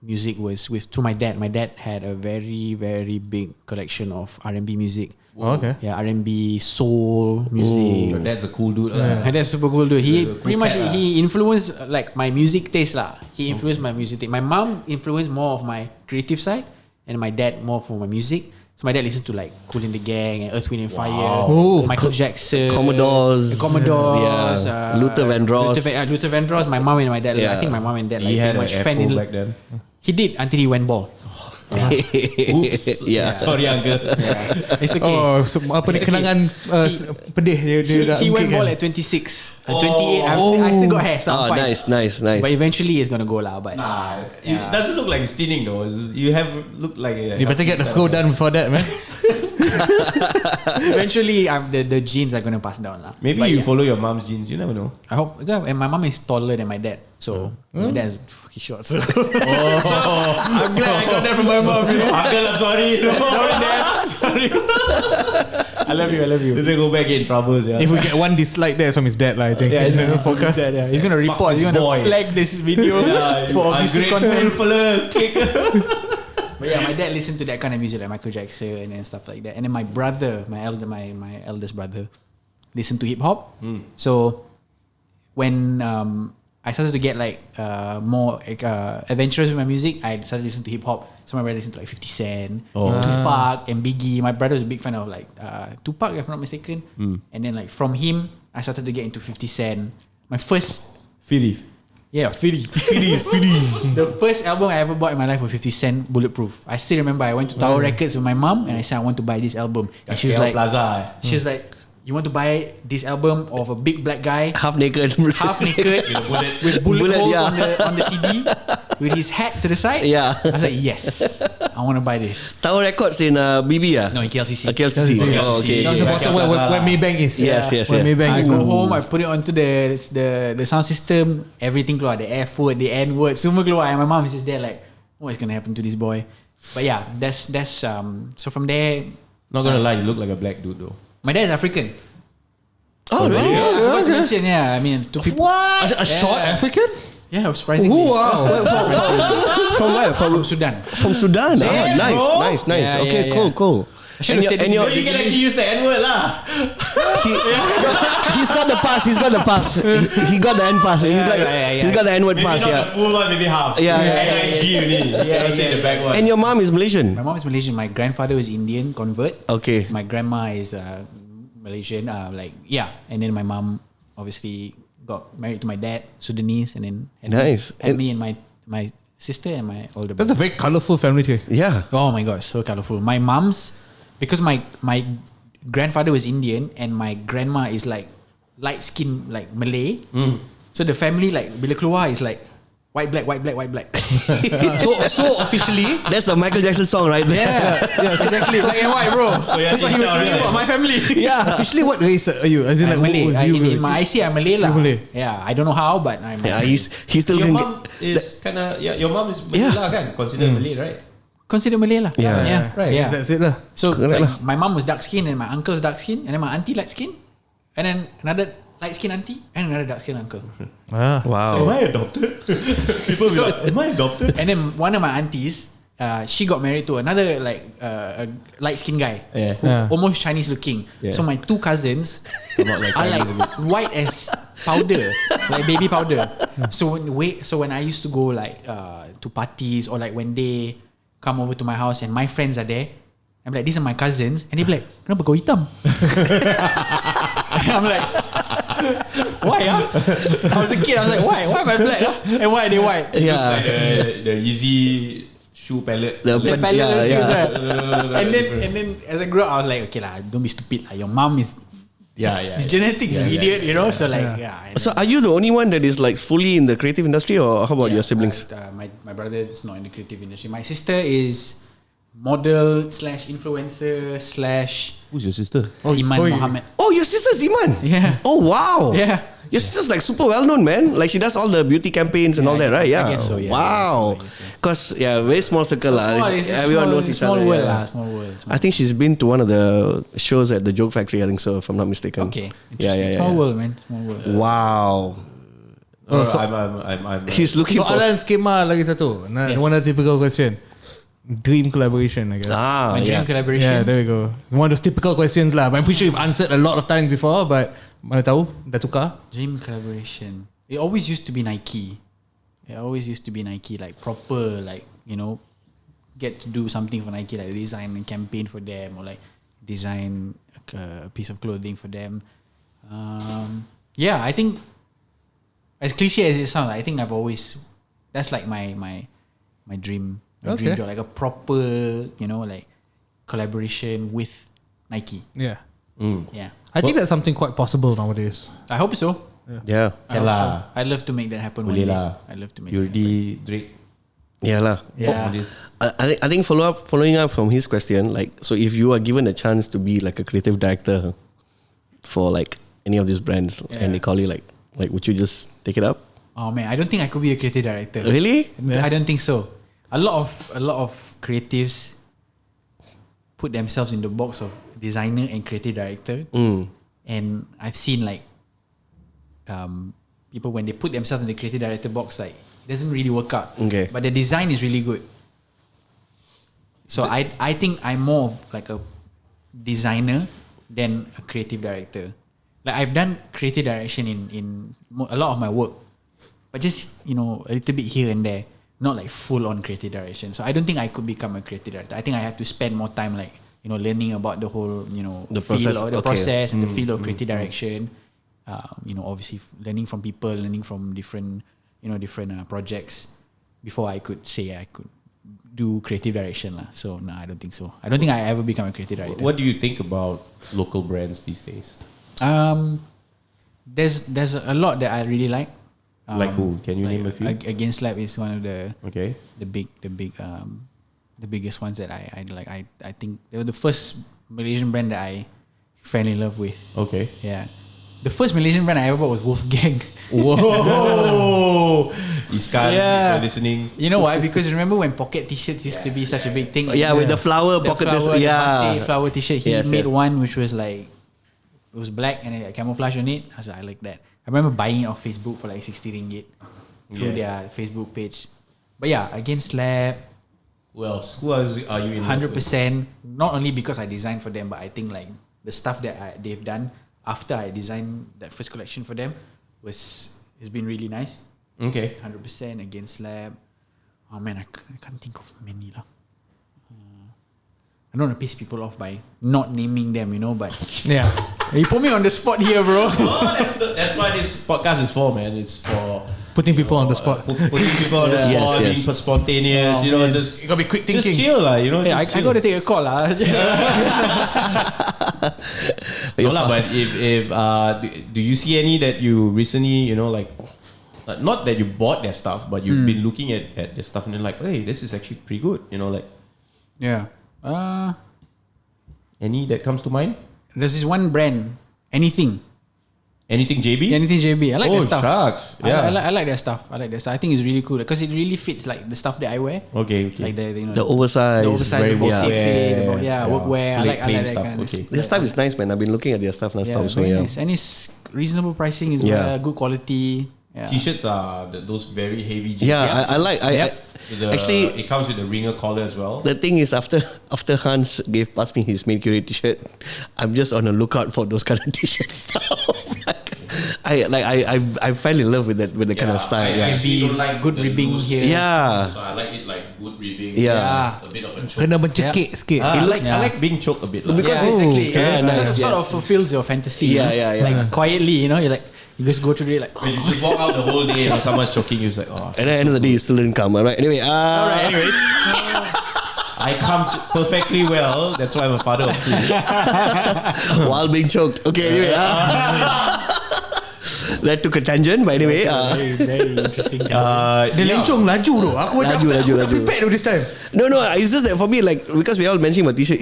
music was through my dad. My dad had a very, very big collection of R&B music. Oh, okay. Yeah, R&B, soul music. Your dad's a cool dude. My dad's super cool dude. He pretty much he influenced like my music taste lah. He influenced my music taste. My mom influenced more of my creative side, and my dad more for my music. So my dad listened to like Kool and the Gang and Earth, Wind and Fire, Michael Jackson, Commodores, Luther Vandross. Luther Vandross. My mom and my dad. I think my mom and dad like had pretty much an fan in. back then. He did until he went bald. Oops. Sorry, uncle. It's okay. Apa ni kenangan pedih dia He went bald at 26. At 28, I still got hair. So I'm fine. Nice. But eventually it's gonna go lah. But it doesn't look like thinning though. You have looked like you better get the flow done before that, man. Eventually, the genes are gonna pass down lah. Maybe you follow your mom's genes. You never know. I hope. And my mom is taller than my dad, so my dad is fucking short. So. I'm glad I got that from my mom. Uncle, I'm sorry. Sorry, Dad. Sorry. I love you. They go back in troubles. Yeah. If we get one dislike there, it's from his dad, I think. Yeah, it's focus. He's gonna report. He's gonna flag this video for abusive content. But yeah, my dad listened to that kind of music like Michael Jackson and stuff like that. And then my brother, my eldest brother, listened to hip hop. So when I started to get like more adventurous with my music, I started listening to hip hop. So my brother listened to like 50 Cent, Tupac and Biggie. My brother was a big fan of like Tupac, if I'm not mistaken. And then like from him, I started to get into 50 Cent. My first Philly. Yeah, Philly. The first album I ever bought in my life was 50 Cent, Bulletproof. I still remember I went to Tower Records with my mom and I said I want to buy this album. And she was like, she's like, you want to buy this album of a big black guy, half naked, with bullet holes on the CD, with his hat to the side. Yeah, I was like, yes, I want to buy this. Tower Records in BB No, in KLCC. KLCC. Oh, okay. That's the bottom where Maybank is. Yes. Where Maybank I is. go home, I put it onto the sound system. Everything keluar, the F word, the N word, semua keluar. And my mom is just there like, what is gonna happen to this boy? But yeah, that's so from there. Not gonna lie, you look like a black dude though. My dad is African. Oh, really? I forgot to mention, I mean, to people. What? A short African? Yeah, surprisingly. Wow. From where? From Sudan. From Sudan. Nice. Yeah, Okay, cool. So you can actually use the N-word lah. He's got the pass. He got the N pass. He's got the N-word pass. Maybe not the full one, maybe half. N-I-G only. Cannot say the back one. And your mom is Malaysian? My mom is Malaysian. My grandfather is Indian convert. Okay. My grandma is Malaysian. And then my mom obviously got married to my dad, Sudanese, and then nice. And me and my sister and my older brother. That's a very colourful family tree. Yeah. Oh my god, so colourful. My mom's, because my grandfather was Indian and my grandma is like light skin, like Malay. So the family like bila keluar is like white, black, white, black, white, black. So officially, That's a Michael Jackson song, right there. Yeah, exactly. Black and white, bro. So yeah, That's what he was saying about my family. Yeah. officially, what race are you? As in, I'm like, Malay. In my IC, I'm Malay lah. You're Malay. Yeah, I don't know how, but I'm Yeah, Malay. he's still Your going. mom is kind of your mom is Malay lah kan? Considered Malay, right? Consider Malay lah. Yeah. Right. Yeah. That's it lah. So Correct like, lah. my mom was dark skin and my uncle's dark skin, and then my auntie light skin, and then another light skin auntie and another dark skin uncle. Ah. Wow. Am I adopted? People be like, am I adopted? And then one of my aunties, she got married to another like a light skinned guy, Yeah. who Yeah. almost Chinese looking. Yeah. So my two cousins Not like are like Chinese. white as powder, like baby powder. So when I used to go like to parties or like when they come over to my house and my friends are there, I'm like, these are my cousins, and they be like, kenapa kau hitam? I'm like, why? I was a kid. I was like, why? Why am I black? And why are they white? It's Yeah. like the Yeezy shoe palette. The The But- parallel yeah, shoes, yeah. right? And then as I grew up, I was like, okay lah, don't be stupid. Your mom is it's genetics, idiot. You know. So like, yeah. So are you the only one that is like fully in the creative industry, or how about your siblings? My brother is not in the creative industry. My sister is model / influencer / Who's your sister? Iman oh, Mohammed. Oh, your sister's Iman. Yeah. Oh wow. Yeah. Your sister's like super well known, man. Like she does all the beauty campaigns and all that, right? Yeah. I guess so, yeah. Wow. I guess so. Cause very small circle lah. Everyone knows each small other. world yeah. lah. Small world. I think she's been to one of the shows at the Joke Factory. I think so, if I'm not mistaken. Okay. Yeah, Interesting. yeah, Small yeah. world, man. Small world. Wow. I'm He's looking for. Soalan skema lagi satu. Yes. One of the typical question. Dream collaboration, I guess. Ah, My dream yeah. Yeah, collaboration. there we go. One of those typical questions lah. But I'm pretty sure you've answered a lot of times before, but mana tahu dah tukar. Dream collaboration. It always used to be Nike. Like proper, like, you know, get to do something for Nike, like design a campaign for them, or like design a piece of clothing for them. Yeah, I think as cliche as it sounds, I think I've always, that's like my dream. My dream job, like a proper, you know, like collaboration with Nike. Yeah. Yeah, I think that's something quite possible nowadays. I hope so. Yeah. I hope so. lah. I'd love to make that happen one Boleh day. lah. I'd love to make You that happen. already Drake. Yeah lah. Yeah. I think following up from his question, like, so if you are given a chance to be like a creative director for like any of these brands, and they call you like would you just take it up? Oh man, I don't think I could be a creative director. Really? I don't think so. A lot of creatives put themselves in the box of designer and creative director, and I've seen like people when they put themselves in the creative director box, like it doesn't really work out. Okay. But the design is really good. So I think I'm more of like a designer than a creative director. Like I've done creative direction in a lot of my work, but just, you know, a little bit here and there, not like full on creative direction. So I don't think I could become a creative director. I think I have to spend more time, like, you know, learning about the whole, you know, The feel process. or the Okay. process and the feel of creative direction. You know, obviously learning from people, learning from different projects before I could say I could do creative direction lah. So no, I don't think so. I don't think I ever become a creative director. What do you think about local brands these days? There's a lot that I really like. Like who? Can you name a few? Against Lab is one of the Okay. the biggest ones that I like. I think they were the first Malaysian brand that I fell in love with. Okay. Yeah. The first Malaysian brand I ever bought was Wolfgang. Whoa! Iskan, Yeah. for listening. You know why? Because remember when pocket t-shirts used to be such a big thing? Yeah, with the flower pocket. the Yeah. Mate flower t-shirt. He Yes, made yes. one which was like, it was black and a camouflage on it. I was like, I like that. I remember buying it off Facebook for like 60 ringgit through their Facebook page. But yeah, Against Lab, Who else? Who else are you in love with? 100%. Not only because I designed for them, but I think like the stuff that they've done after I designed that first collection for them has been really nice. Okay. 100% Against Lab. Oh man, I can't think of many lah. I don't want to piss people off by not naming them, you know, but Yeah. you put me on the spot here, bro. Oh, that's what this podcast is for, man. It's for Putting people on the spot. putting people on the Yes, spot, yes. being spontaneous. Oh, you know, man. just You gotta be quick just thinking. chill, lah. You know, Hey, I just chill. got to take a call lah. No lah, but if do you see any that you recently, you know, like not that you bought their stuff, but you've been looking at their stuff and you're like, hey, this is actually pretty good. You know, like. Yeah. Any that comes to mind? There's this one brand, Anything JB? Anything JB. I like their stuff. Shucks. Yeah. I like their stuff. I think it's really cool because it really fits like the stuff that I wear. Okay. Like the oversized, very boxy fit, workwear. I like that stuff. kind of Okay. Their stuff is nice, man. I've been looking at their stuff non-stop. So very nice. And it's reasonable pricing as well. Good quality. Yeah. T-shirts are those very heavy jeans. Yeah, I like. Actually, it comes with the ringer collar as well. the thing is, after Hans gave passed me his main curate T-shirt, I'm just on the lookout for those kind of T-shirts now. I fell in love with the kind of style. I actually don't like good the ribbing loose. here. Yeah. So I like it like good ribbing. Yeah. A bit of a choke. Kena mencekik sikit. I like being choked a bit. Lah. Because Exactly. Yeah, nice. Sort of fulfills your fantasy. Yeah. Like quietly, you're like you just go through it like. When you just walk out the whole day and someone's choking you, it's like, oh. At the end of the day, you still didn't come. Alright. Anyway. Alright. Anyways. I come perfectly well. That's why I'm a father of two. While being choked. Okay. Anyway. That took a tangent, but anyway. Very interesting. Dia lencong laju tu. Aku macam Laju. tak prepared tu this time. No. It's just that for me, like because we all mentioning about T-shirt,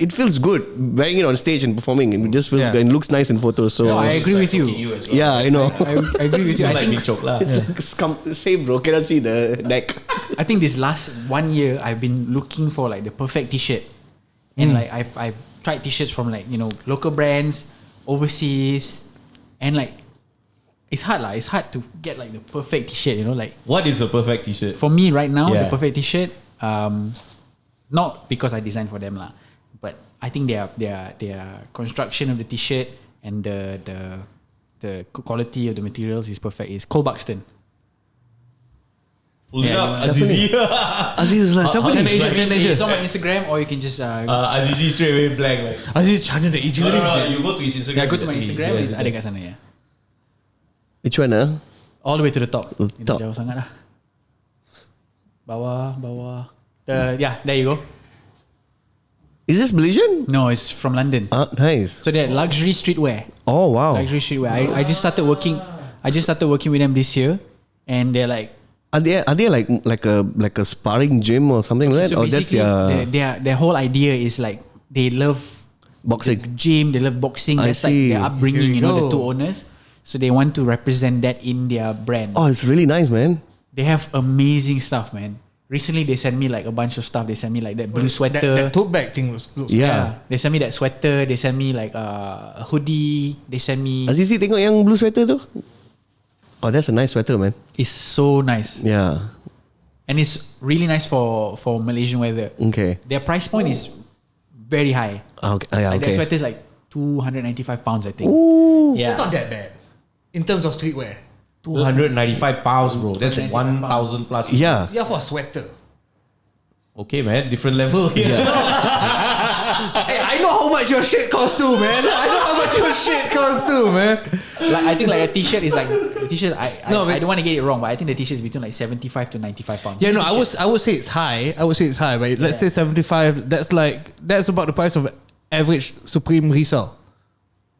it feels good wearing it on stage and performing. It just feels good. It looks nice in photos. So No, I agree with you. As well. yeah, I know. I agree with you. So I like being think choked lah. It's same, bro. Cannot see the neck. I think this last 1 year I've been looking for like the perfect T-shirt, and like I've tried T-shirts from like local brands, overseas, and like it's hard lah. It's hard to get like the perfect T-shirt. Like What is a perfect T-shirt? for me right now, Yeah. the perfect T-shirt, not because I designed for them lah, but I think their construction of the T-shirt and the quality of the materials is perfect. Is Cole Buxton. Pull it up, Siapa Azizi. Aziz is like siapa ni? It's on my Instagram, or you can just Azizi straight away blank. Like, Aziz China the agent. no, you go to his Instagram. go to my Instagram. Yes, Ada kat sana ya. Which one? All the way to the top. Top. Jauh sangat lah. Bawah. There you go. Is this Malaysian? No, it's from London. Nice. So they're luxury streetwear. Oh wow. Luxury streetwear. I just started working. with them this year, and they're like. Are they like a sparring gym or something like that? So Or that's basically, their whole idea is like they love boxing? the gym, they love boxing. I That's like see. their upbringing, Here we the go. two owners. So they want to represent that in their brand. Oh, it's really nice, man. They have amazing stuff, man. Recently, they sent me like a bunch of stuff. They sent me like that blue sweater. That tote bag thing looks Yeah. They sent me that sweater. They sent me like a hoodie. They sent me. Azizi tengok yang blue sweater tu. Oh, that's a nice sweater, man. It's so nice, Yeah. and it's really nice for Malaysian weather. Okay. Their price point is very high. Okay. Like Okay. that sweater is like £295, I think. Ooh. Yeah. It's not that bad in terms of streetwear. 295 pounds, bro. That's 1,000 plus. Yeah. Yeah, for a sweater. Okay, man. Different level here. Hey, I know how much your shit costs too, man. Like I think like a t-shirt is like a t-shirt. I but- don't want to get it wrong, but I think the t-shirt is between like 75 to 95 pounds. Yeah, no, I would say it's high. But let's say 75. That's about the price of average Supreme resale.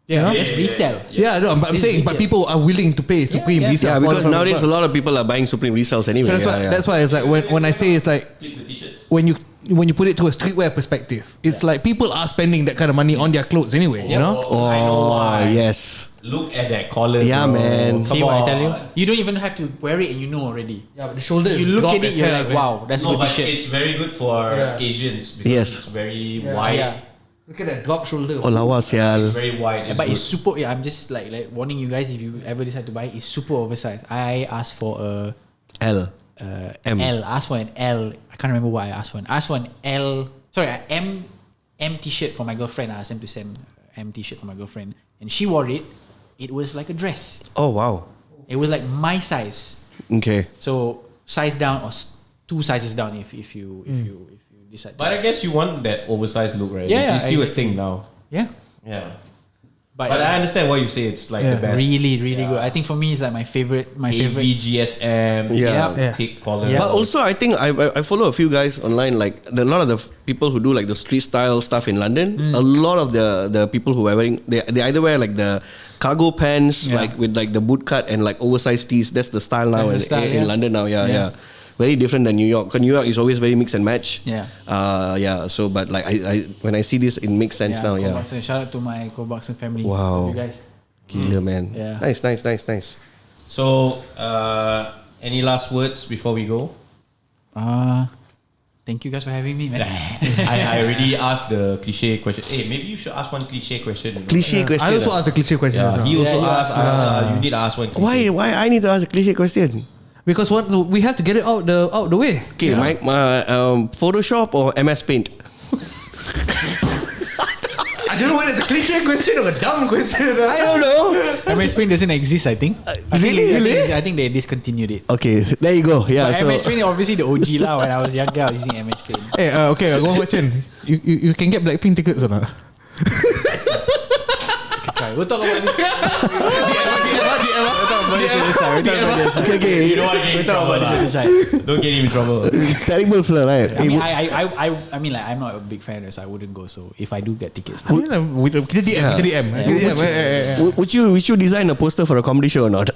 Yeah, You know? it's resell. Yeah, no, but I'm It's saying, but retail. people are willing to pay Supreme yeah. resale. Yeah, because 400 nowadays a bucks. lot of people are buying Supreme resells anyway. So that's why it's like when I say it's like Click the t-shirts. when you put it to a streetwear perspective, it's like people are spending that kind of money on their clothes anyway. You know. Oh, I know why. yes. Look at that collar. Yeah, bro. man. See Come what I on. tell you? You don't even have to wear it and you know already. Yeah, but the shoulder. You look at it, you're like, wow, that's a No, good but t-shirt. it's very good for Yeah. Asians because Yes. it's very wide. Yeah. Look at that drop shoulder. Oh, lawa It's sial. very wide. But good. it's super. Yeah, I'm just like warning you guys if you ever decide to buy it. It's super oversized. I asked for a L. M. L. Asked for an L. I can't remember what I asked for. I asked for an L. Sorry, an M t-shirt for my girlfriend. I asked him to send M t-shirt for my girlfriend, and she wore it. It was like a dress. Oh, wow. It was like my size. Okay. So size down or 2 sizes down if you decide. But I guess you want that oversized look, right? Yeah, Which is still exactly. a thing now. Yeah. Yeah. But I understand what you say. It's like the best. Really good. I think for me, it's like my favorite. AVGSM. Thick collar. But also, I think I follow a few guys online. Like a lot of the people who do like the street style stuff in London. A lot of the people who are wearing they either wear like the cargo pants, like with like the boot cut and like oversized tees. That's the style now in London now. Yeah. Very different than New York. Because New York is always very mix and match. So but like I when I see this, it makes sense now. Shout out to my co-boxing family. Wow. You guys. Gila, man. Yeah. Nice. So, any last words before we go? Thank you guys for having me, man. I already asked the cliche question. Hey, maybe you should ask one cliche question. Cliche question. I also asked a cliche question. He also asked. You need to ask one. Cliche. Why I need to ask a cliche question? Because we have to get it out the way. Okay, Mike, Photoshop or MS Paint? I don't know whether it's a cliche question or a dumb question. I don't know. MS Paint doesn't exist, I think. Really? I think they discontinued it. Okay, there you go. Yeah. But MS Paint is obviously the OG lah. When I was younger, I was using MS Paint. Hey, okay, one question. You can get Blackpink tickets or not? We'll talk about this. Okay. You know what? We'll talk about this. Don't get him in trouble. Terrible film, right? I mean, like, I'm not a big fan, so I wouldn't go. So if I do get tickets, Kita DM. Would you design a poster for a comedy show or not?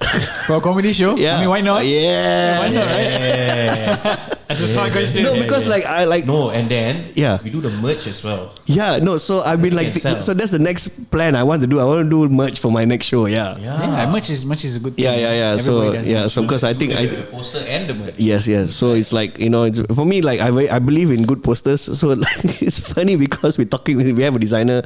for a comedy show, Yeah. I mean, why not? Yeah. Why not, right? That's a smart question. No, because like I like No, and then Yeah. we do the merch as well. Yeah, no. So I've been like, can sell. so that's the next plan I want to do. I want to do merch for my next show. Yeah. Much is a good thing. Yeah. So Everybody does yeah, merch. so because I think the poster and the merch. Yes. So it's like, it's, for me, like I believe in good posters. So like, it's funny because we have a designer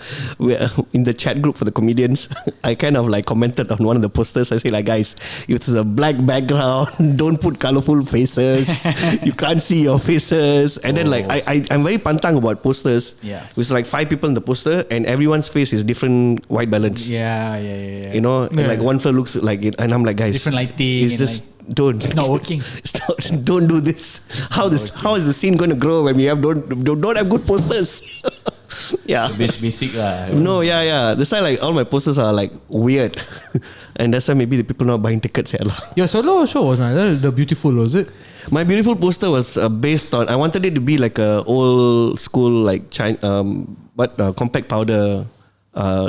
in the chat group for the comedians. I kind of like commented on one of the posters. I say like, guys, if it's a black background, don't put colorful faces. You can't see your faces. And then like I'm very pantang about posters. Yeah. It's like 5 people in the poster and everyone's face is different white balance. Yeah. And like one fellow looks like it, and I'm like, guys, Different lighting It's and just don't. It's not working. Don't do this. How is the scene going to grow when we don't have good posters? Yeah. Basic lah. No, yeah. That's why like all my posters are like weird, and that's why maybe the people not buying tickets here lah. Your solo show was not the Beautiful, was it? My Beautiful poster was based on. I wanted it to be like a old school like compact powder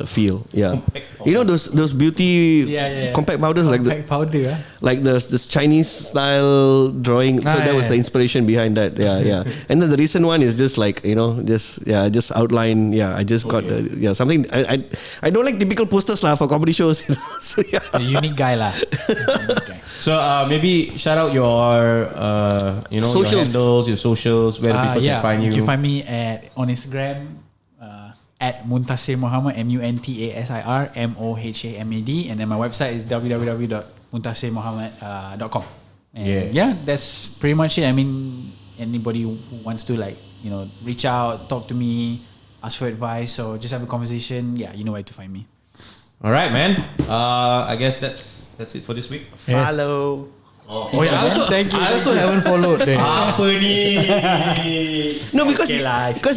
feel. Yeah. You know those beauty compact powders, Compact powder. like this Chinese style drawing. So that was the inspiration behind that. Yeah. And then the recent one is just like, just outline. Yeah, I just got something. I don't like typical posters lah for comedy shows. So yeah. A unique guy lah. So maybe shout out your Socials. your handles, your socials, where people can find you. You can find me on Instagram at Muntasir Muhammad, MUNTASIR MOHAMAD, and then my website is www.muntasirmuhammad.com. And that's pretty much it. I mean, anybody who wants to reach out, talk to me, ask for advice, or just have a conversation, you know where to find me. All right, man. I guess that's it for this week. Follow. I also haven't followed them. Apa ni? No, because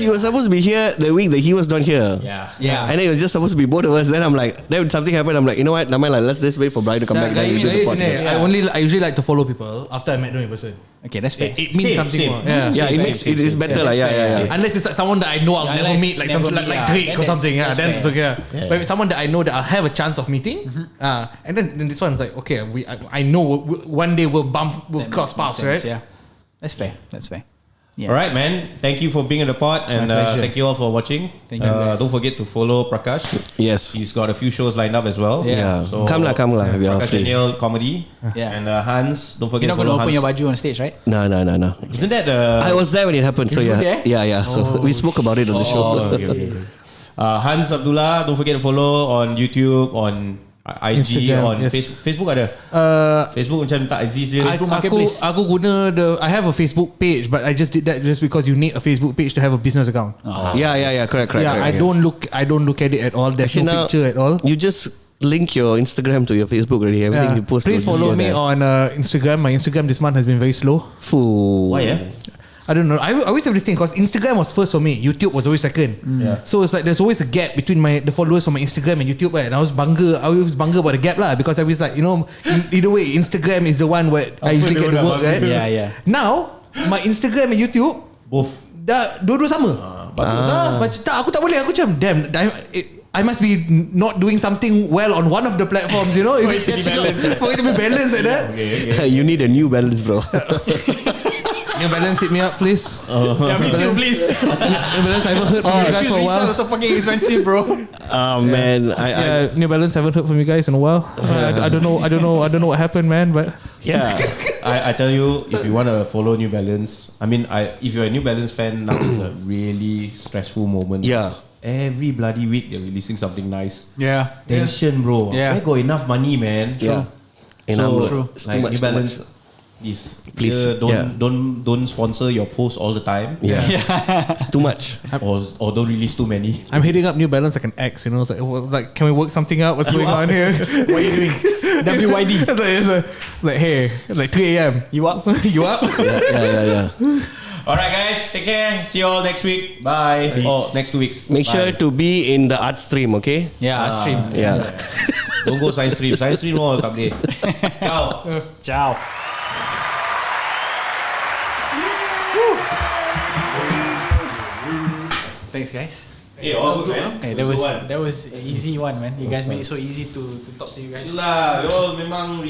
you were supposed to be here the week that he was not here. Yeah. And then it was just supposed to be both of us. Then I'm like, then something happened. I'm like, you know what? Let's just wait for Bryan to come back. Then we'll do the podcast. I usually like to follow people after I met them in person. Okay, that's fair. It means something more. Yeah, it is better lah. Yeah. Unless it's like someone that I know I'll never meet, like something like Drake or something. Then it's okay. But if it's someone that I know that I'll have a chance of meeting, and then this one's like, okay, I know one day we'll cross paths, right? Yeah, that's fair. Yeah. All right, man. Thank you for being on the pod, and thank you all for watching. Thank you, guys. Don't forget to follow Prakash. Yes. He's got a few shows lined up as well. Yeah. So, Come lah. We are Prakash free. Daniel comedy. Yeah. And Hans, don't forget You're not to going to follow open Hans. your baju on stage, right? No. Isn't that the? I was there when it happened. So You were yeah. there? Yeah. So we spoke about it on the show. Okay. Hans Abdullah, don't forget to follow on YouTube, on IG, Instagram, on yes. Facebook ada. Facebook macam tak Aziz je. Aku guna I have a Facebook page, but I just did that just because you need a Facebook page to have a business account. Yeah. Correct. I don't look at it at all. There's Actually, no picture at all. You just link your Instagram to your Facebook already. Everything you post. Please follow me on Instagram. My Instagram this month has been very slow. Foo. Why I don't know. I always have this thing because Instagram was first for me. YouTube was always second. Yeah. So it's like there's always a gap between the followers on my Instagram and YouTube, right? And I was bangga about the gap lah, because I was like, either way, Instagram is the one where I usually get the work, right? Yeah. Now my Instagram and YouTube Both. dah dua-dua sama. Bagus lah. Macam tak, aku tak boleh. Aku macam damn, I must be not doing something well on one of the platforms, if it's for it to be balanced like that. Okay. You need a New Balance, bro. New Balance, hit me up, please. Yeah, me too, please. New Balance, I haven't heard from you guys for a while. So fucking expensive, bro. Oh man, Yeah, New Balance, haven't heard from you guys in a while. I don't know what happened, man. But yeah. I tell you, if you want to follow New Balance, if you're a New Balance fan, now is a really stressful moment. Yeah. Every bloody week they're releasing something nice. Yeah. Tension, bro. Yeah. Where got enough money, man? Yeah. So, It's like too much, New too Balance, please, don't sponsor your post all the time. Yeah. It's too much. Or don't release too many. I'm hitting up New Balance like an ex, It's like, can we work something out? What's going on here? What are you doing? WYD. like, hey, like 3 a.m. You up? You up? Yeah. Alright guys, take care. See you all next week. Bye. Next 2 weeks. Make sure to be in the art stream, okay? Yeah, stream. Yeah. Don't go science stream. Science stream all tak boleh. Ciao. Ciao. Thanks, guys. Hey, all good, man. Hey, that was easy one, man. You guys made it so easy to talk to you guys. Itulah, memang